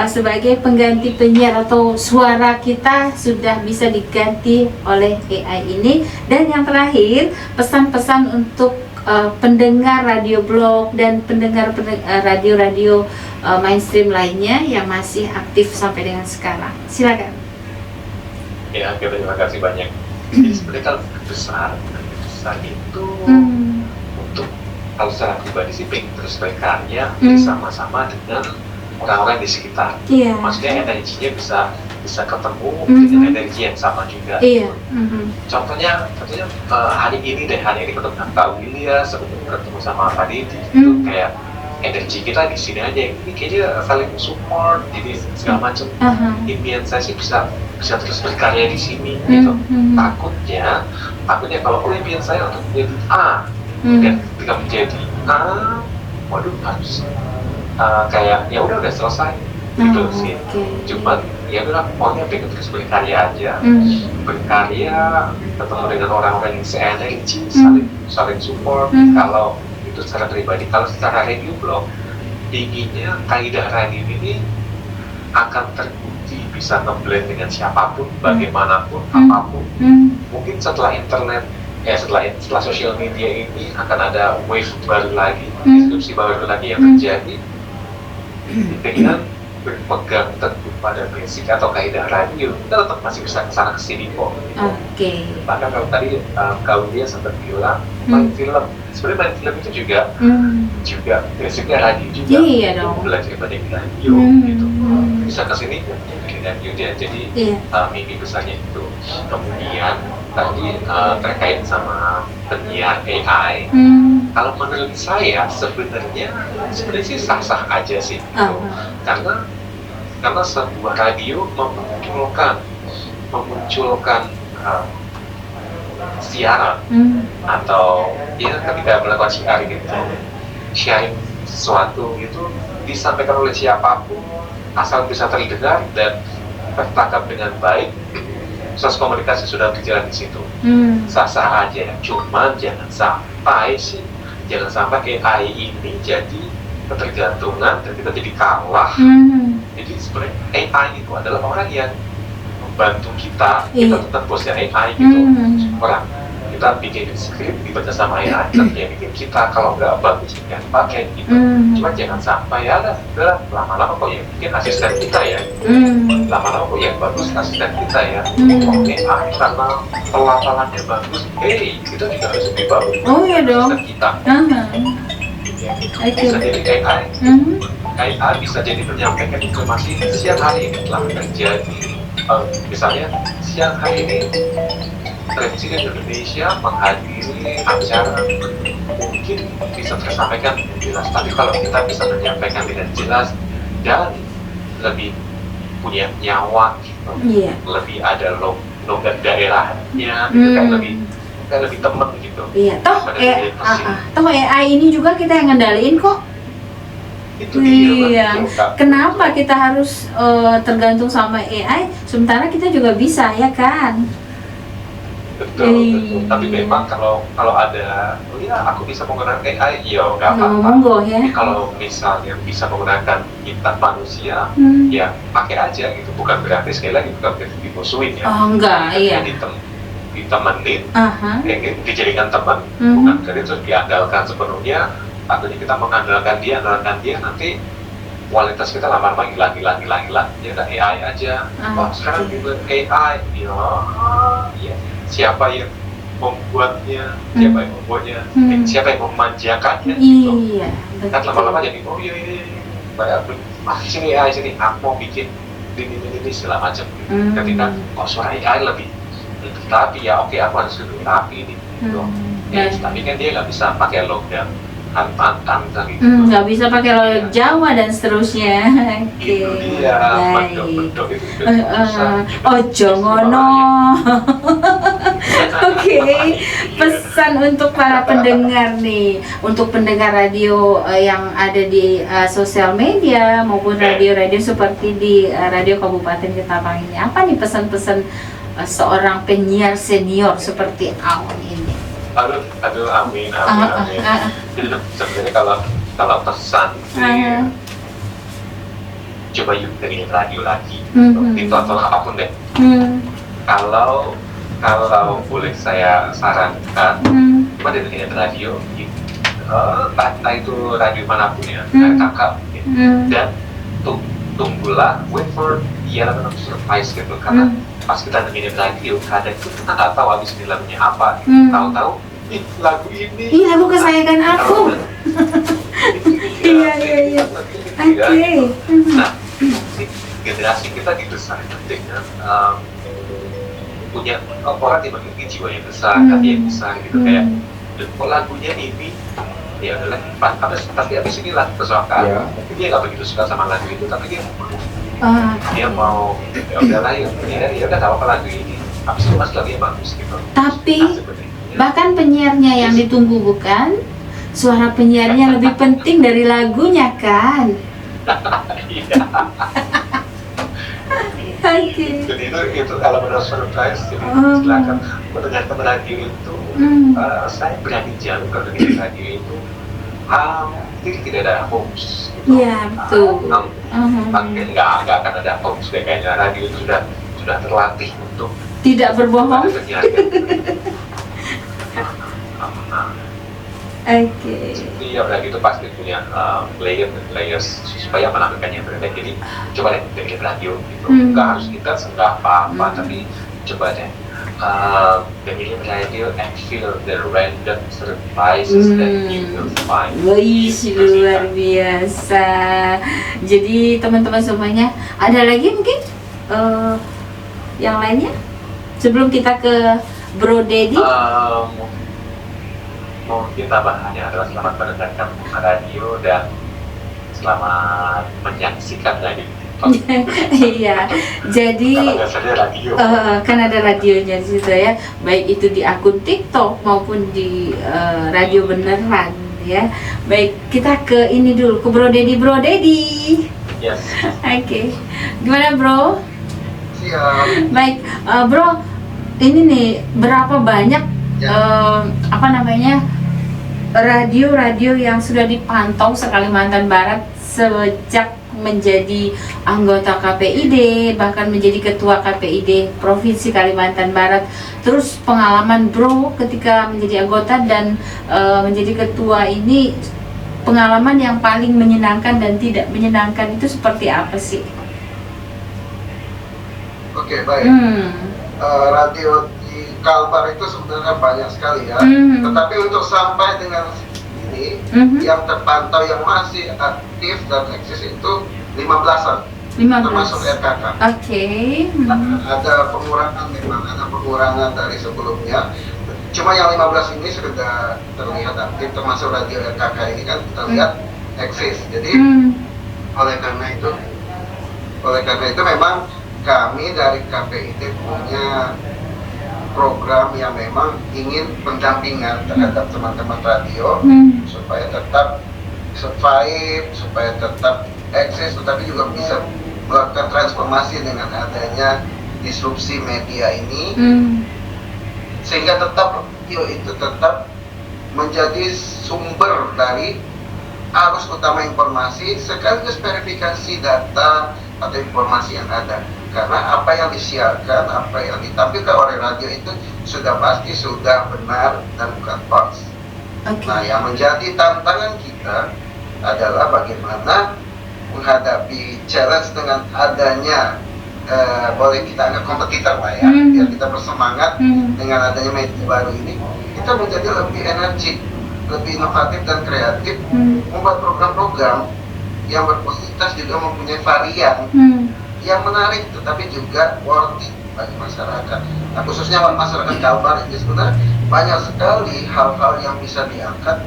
sebagai pengganti penyiar, atau suara kita sudah bisa diganti oleh AI ini. Dan yang terakhir, pesan-pesan untuk pendengar radio blog dan pendengar radio-radio mainstream lainnya yang masih aktif sampai dengan sekarang. Silakan. Ya, terima kasih banyak. Jadi sebenarnya kalau besar itu untuk kalau secara pribadi sih pengen terus berkarya bersama-sama dengan orang-orang di sekitar. Maksudnya energinya bisa ketemu dengan energi yang sama juga. Contohnya hari ini ketemu Kak Willia, sebelum ketemu sama Pak Didi, itu kayak energi kita di sini aja. Ini kayaknya saling support, jadi segala macam. Impian saya sih bisa terus berkarya di sini gitu. Takutnya kalau impian saya untuk menjadi A, dan ketika menjadi A, waduh harus kayak ya udah selesai gitu sih. Cuman ya udah pokoknya pengen terus berkarya aja, berkarya, ketemu dengan orang-orang yang se-energi, saling support. Kalau itu secara pribadi, kalau secara radio blog, inginnya kaidah radio ini akan terbukti bisa ngeblend dengan siapapun, bagaimanapun, apapun. Mungkin setelah internet, setelah social media ini akan ada wave baru lagi, disrupsi baru lagi yang terjadi dengan berpegang teguh pada basic atau kaidah radio, kita tetap masih bisa kesana kesini kok. Bahkan kalau tadi kau dia sempat bilang main film, sebenarnya main film itu juga basicnya radio juga. Iya dong. Belajar banyak radio gitu. Bisa kesini dari radio dia. Jadi mimpi besarnya itu. Kemudian tadi terkait sama penyiar AI. Kalau menurut saya sebenarnya sih sah-sah aja sih gitu. Karena sebuah radio memunculkan siaran atau ya ketika melakukan sharing sesuatu itu disampaikan oleh siapapun asal bisa terdengar dan tertangkap dengan baik, proses komunikasi sudah berjalan di situ. Sah-sah aja, cuman jangan sampai AI ini jadi ketergantungan dan kita jadi kalah. Jadi sebenarnya AI itu adalah orang yang membantu kita tetap bosnya AI gitu. Orang kita bikin skrip dibaca sama AI, yang bikin kita kalau nggak bagus jangan pakai gitu. Cuma jangan sampai lama-lama kok yang bikin asisten kita ya, lama-lama kok yang bagus asisten kita ya. AI karena pelafalannya bagus, kita juga harus lebih bagus. Asisten kita. Bisa jadi AI bisa jadi menyampaikan informasi siang hari ini telah terjadi. Misalnya siang hari ini Presiden Indonesia menghadiri acara, mungkin bisa tersampaikan jelas. Tapi kalau kita bisa menyampaikan dengan jelas dan lebih punya nyawa, lebih ada logat daerahnya, gitu, kayak lebih temen gitu. Toh AI ini juga kita yang ngendaliin kok. Itu dia. Kenapa kita harus tergantung sama AI, sementara kita juga bisa, ya kan? Betul. Tapi memang kalau ada, aku bisa menggunakan AI, nggak apa-apa. Monggo ya. Tapi kalau misalnya bisa menggunakan intan manusia, ya pakai aja gitu. Bukan berarti sekali lagi bukan berarti dimusuhin ya. Enggak, iya. Ditemenin, dijadikan teman, bukan berarti terus diandalkan sepenuhnya. Artinya kita mengandalkan dia, nanti kualitas kita lama-lama hilang. Ya ada AI aja. Sekarang juga AI, ya. Siapa yang membuatnya, siapa yang memanjakannya gitu. Kan lama-lama jadi sini AI sini, aku mau bikin ini segala macam. Ketika suara AI lebih rapi ya, oke aku harus lebih rapi nih gitu. Tapi kan dia nggak bisa pakai logam hantam gitu. Nggak bisa pakai logat Jawa dan seterusnya. Oke, Itu dia, baik. bedok itu susah. Ojo ngono. Oke, pesan untuk para pendengar nih, untuk pendengar radio yang ada di sosial media maupun radio-radio seperti di Radio Kabupaten Ketapang ini, apa nih pesan-pesan seorang penyiar senior seperti Aon ini? Aduh, amin. Jadi sebenarnya kalau pesan sih, coba yuk dengerin radio lagi, itu atau apapun deh. Kalau boleh saya sarankan, coba dengerin radio, entah itu radio manapun ya, kakak, dan tunggulah, wait for the element of surprise gitu, karena pas kita dengerin radio, kadang itu kita nggak tahu abis ini lagunya apa, tahu-tahu lagu ini, lagu kesayangan aku. Iya. Oke. Nah, generasi kita besar dengan punya orang yang memiliki jiwa yang besar, hati yang besar gitu, kayak kok lagunya ini ya udah tapi abis ini lagu kesukaan, dia nggak begitu suka sama lagu itu, tapi dia mau ya udahlah ya udah nggak apa-apa lagu ini, abis itu mas lagunya bagus gitu. Tapi bahkan penyiarnya yang ditunggu bukan, suara penyiarnya lebih penting dari lagunya kan? Iya. Oke. Jadi itu kalau menurut surprise, jadi silakan mendengarkan radio itu. Saya berani jamin kalau dengerin radio itu tidak ada hoax. Iya, betul. Nggak akan ada hoax deh, kayaknya radio itu sudah terlatih untuk tidak berbohong. Oke. Iya, udah gitu pasti punya layers supaya menampilkan yang berbeda. Jadi coba deh dengerin radio gitu. Nggak harus kita nggak apa-apa, tapi coba deh dengerin radio and feel the random surprises that you will find. Wih, luar biasa. Jadi teman-teman semuanya, ada lagi mungkin yang lainnya sebelum kita ke Bro Dedi? Mungkin tambahannya adalah selamat mendengarkan radio dan selamat menyaksikan radio. Iya, jadi kan ada radionya di situ ya, baik itu di akun TikTok maupun di radio beneran ya. Baik, kita ke ini dulu, ke Bro Dedi. Yes. Oke. Gimana Bro? Siap. Baik, Bro, ini nih berapa banyak radio-radio yang sudah dipantau se-Kalimantan Barat sejak menjadi anggota KPID, bahkan menjadi ketua KPID Provinsi Kalimantan Barat. Terus pengalaman Bro ketika menjadi anggota dan menjadi ketua ini, pengalaman yang paling menyenangkan dan tidak menyenangkan itu seperti apa sih? Oke, baik. Radio di Kalbar itu sebenarnya banyak sekali ya. Tetapi untuk sampai dengan ini, yang terpantau yang masih aktif dan eksis itu 15-an. 15. Termasuk RKK. Oke. Ada pengurangan dari sebelumnya. Cuma yang 15 ini sudah terlihat aktif, termasuk radio RKK ini kan kita lihat eksis. Jadi oleh karena itu memang kami dari KPID punya program yang memang ingin pendampingan terhadap teman-teman radio supaya tetap survive, supaya tetap eksis, tetapi juga bisa melakukan transformasi dengan adanya disrupsi media ini, sehingga tetap radio itu tetap menjadi sumber dari arus utama informasi sekaligus verifikasi data atau informasi yang ada. Karena apa yang disiarkan, apa yang ditampilkan oleh radio itu sudah pasti sudah benar dan bukan hoax. Nah, yang menjadi tantangan kita adalah bagaimana menghadapi challenge dengan adanya boleh kita anggap kompetitor lah ya, biar kita bersemangat dengan adanya media baru ini, kita menjadi lebih energi, lebih inovatif dan kreatif, membuat program-program yang berkualitas juga mempunyai varian yang menarik, tetapi juga worthy bagi masyarakat. Nah, khususnya masyarakat Kalbar ini sebenarnya banyak sekali hal-hal yang bisa diangkat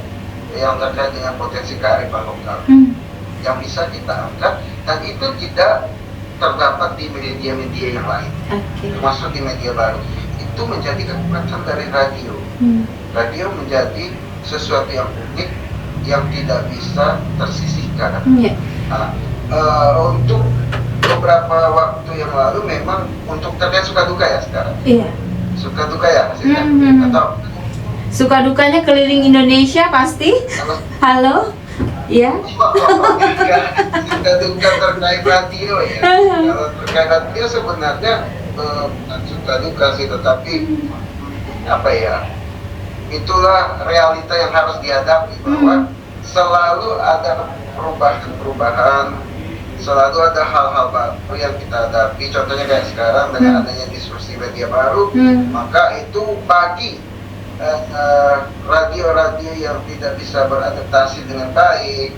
yang terkait dengan potensi kearifan lokal yang bisa kita angkat, dan itu tidak terdapat di media-media yang lain, termasuk di media baru. Itu menjadi kekuatan dari radio. Radio menjadi sesuatu yang unik yang tidak bisa tersisihkan. Nah, untuk beberapa waktu yang lalu memang untuk terkait suka duka ya sekarang. Suka duka ya hasilnya. Atau Suka dukanya keliling Indonesia pasti. Halo. Ya. Suka duka terkait radio ya. Kalau terkait radio sebenarnya suka duka sih, tetapi apa ya? Itulah realita yang harus dihadapi, bahwa selalu ada perubahan-perubahan, selalu ada hal-hal baru yang kita hadapi. Contohnya kayak sekarang dengan adanya disrupsi media baru, maka itu bagi radio-radio yang tidak bisa beradaptasi dengan baik,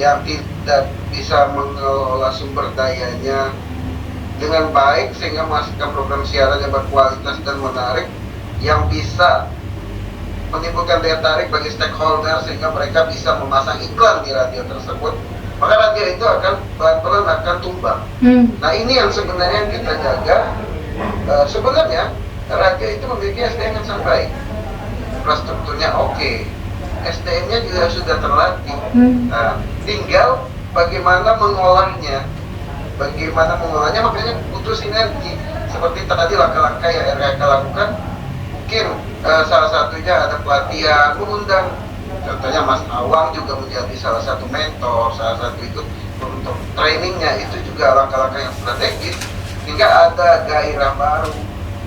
yang tidak bisa mengelola sumber dayanya dengan baik sehingga menghasilkan program siaran yang berkualitas dan menarik, yang bisa menimbulkan daya tarik bagi stakeholder sehingga mereka bisa memasang iklan di radio tersebut, maka radio itu akan pelan-pelan akan tumbang. Nah, ini yang sebenarnya kita jaga. Sebenarnya radio itu memiliki SDM yang sangat baik, infrastrukturnya oke, SDM-nya juga sudah terlatih. Nah, tinggal bagaimana mengolahnya, makanya butuh sinergi. Seperti tadi langkah-langkah yang RKK lakukan, mungkin salah satunya ada pelatihan, mengundang, contohnya Mas Awang juga menjadi salah satu mentor, salah satu itu untuk trainingnya, itu juga langkah-langkah yang strategis, sehingga ada gairah baru,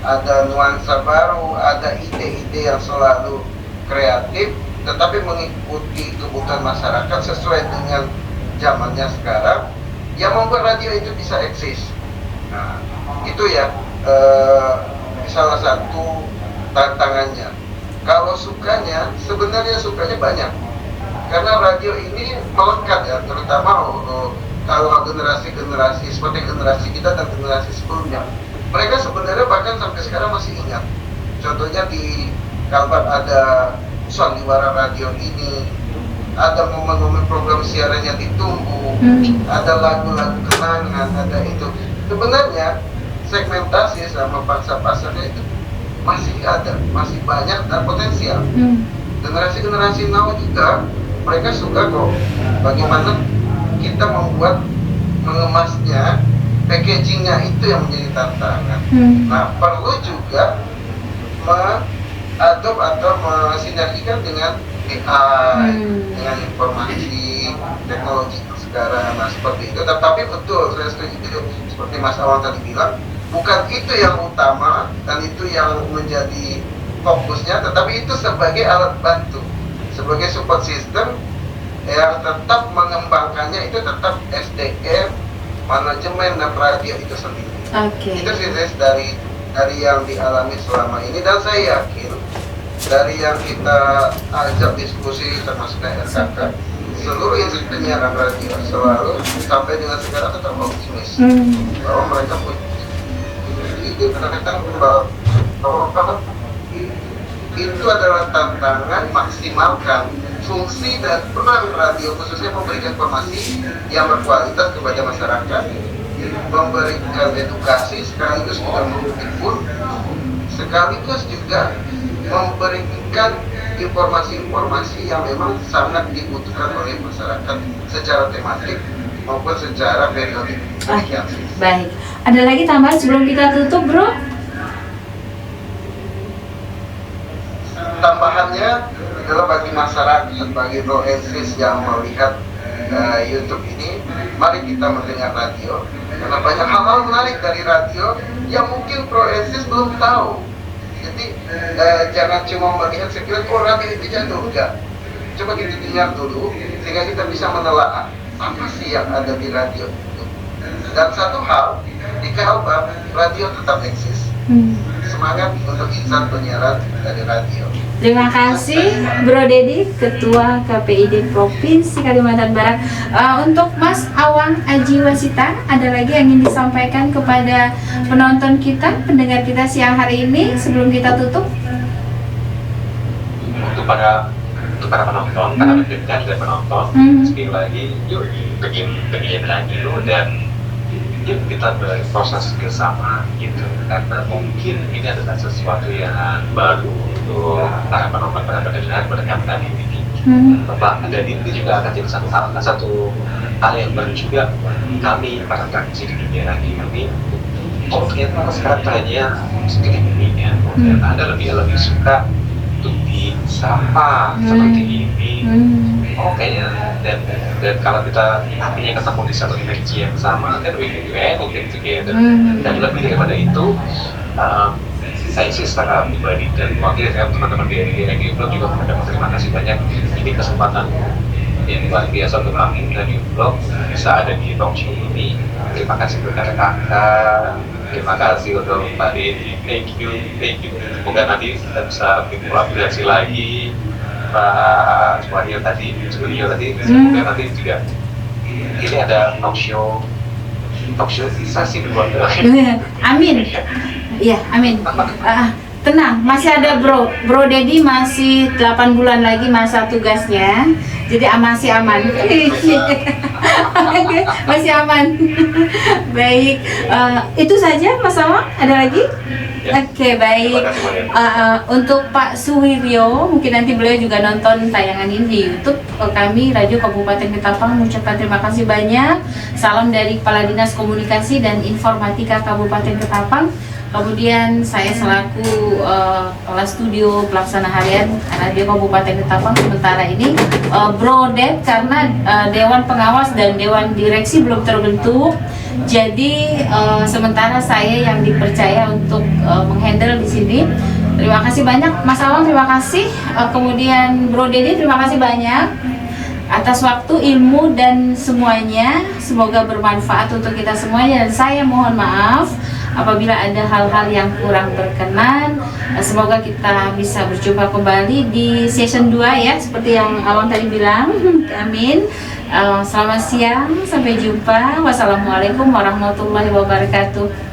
ada nuansa baru, ada ide-ide yang selalu kreatif, tetapi mengikuti kebutuhan masyarakat sesuai dengan zamannya sekarang, yang membuat radio itu bisa eksis. Nah, itu ya salah satu tantangannya. Kalau sukanya, sebenarnya sukanya banyak, karena radio ini melekat ya, terutama kalau generasi-generasi seperti generasi kita dan generasi sebelumnya, mereka sebenarnya bahkan sampai sekarang masih ingat. Contohnya di Kalbar ada sandiwara radio ini, ada momen-momen program siaran yang ditunggu, ada lagu-lagu kenangan, ada itu. Sebenarnya segmentasi sama pangsa pasarnya itu masih ada, masih banyak dan potensial. Generasi-generasi now juga mereka suka kok bagaimana kita membuat, mengemasnya, packagingnya itu yang menjadi tantangan. Nah, perlu juga mengadop atau mensinergikan dengan AI, dengan informasi, teknologi sekarang, nah seperti itu. Tetapi betul, saya setuju seperti Mas Awang tadi bilang, bukan itu yang utama dan itu yang menjadi fokusnya, tetapi itu sebagai alat bantu, sebagai support system yang tetap mengembangkannya, itu tetap SDM, manajemen dan radio itu sendiri. Itu sih dari yang dialami selama ini, dan saya yakin dari yang kita ajak diskusi termasuk RKK, seluruh industri penyiaran radio selalu sampai dengan sekarang tetap optimis bahwa mereka punya ide, bahwa itu adalah tantangan maksimalkan fungsi dan peran radio, khususnya memberikan informasi yang berkualitas kepada masyarakat, memberikan edukasi sekaligus juga menghibur, sekaligus juga memberikan informasi-informasi yang memang sangat dibutuhkan oleh masyarakat secara tematik maupun secara periodik. Baik, ada lagi tambahan sebelum kita tutup, Bro? Tambahannya adalah bagi masyarakat, bagi Bro Ensis yang melihat YouTube ini, mari kita mendengar radio, karena banyak hal-hal menarik dari radio yang mungkin Bro Ensis belum tahu. Jadi jangan cuma melihat sekilas, oh radio itu jadul, enggak. Coba kita dengar dulu sehingga kita bisa menelaah apa sih yang ada di radio itu. Dan satu hal, di Kalbar radio tetap eksis. Semangat untuk insan penyiaran dari radio. Terima kasih Bro Dedi, Ketua KPID Provinsi Kalimantan Barat. Untuk Mas Awang Aji Wasita, ada lagi yang ingin disampaikan kepada penonton kita, pendengar kita siang hari ini sebelum kita tutup? Untuk para penonton, para pendengar dan penonton, sekali lagi, yuk pengen radio dan yuk kita berproses bersama gitu, karena mungkin ini adalah sesuatu yang baru untuk para penonton, para pendengar tadi ini. Bapak dan itu juga akan jadi satu hal yang baru juga kami para praktisi di dunia radio ini. Oh ternyata sekarang trennya seperti ini ya, Anda lebih suka untuk disapa seperti ini. Oh kayaknya dan kalau kita artinya ketemu di satu dimensi yang sama kan we can together. Dan lebih daripada itu, saya sih secara pribadi dan wakil teman-teman di Radio Blog juga mengucapkan terima kasih banyak. Ini kesempatan yang luar biasa untuk kami Radio Blog bisa ada di talk show ini. Terima kasih kepada kakak, terima kasih untuk Pak Dedi, thank you. Semoga nanti kita bisa berkolaborasi lagi. Pak Suwaryo tadi, semoga nanti juga ini ada talk show sesi keluarga. Amin. Iya, amin. Tenang, masih ada Bro Dedi masih 8 bulan lagi masa tugasnya. Jadi masih aman. Masih aman. Baik. Itu saja Mas Awang, ada lagi? Ya. Oke, baik. Untuk Pak Suwiryo, mungkin nanti beliau juga nonton tayangan ini di YouTube. Kami Radio Kabupaten Ketapang mengucapkan terima kasih banyak. Salam dari Kepala Dinas Komunikasi dan Informatika Kabupaten Ketapang. Kemudian saya selaku Kepala Studio Pelaksana Harian Radio Kabupaten Ketapang sementara ini Bro Ded, karena Dewan Pengawas dan Dewan Direksi belum terbentuk. Jadi sementara saya yang dipercaya untuk menghandle di sini. Terima kasih banyak Mas Awang, terima kasih. Kemudian Bro Dedi, terima kasih banyak atas waktu, ilmu dan semuanya. Semoga bermanfaat untuk kita semuanya. Dan saya mohon maaf apabila ada hal-hal yang kurang berkenan. Semoga kita bisa berjumpa kembali di season 2 ya, seperti yang Awang tadi bilang. Amin. Selamat siang, sampai jumpa. Wassalamualaikum warahmatullahi wabarakatuh.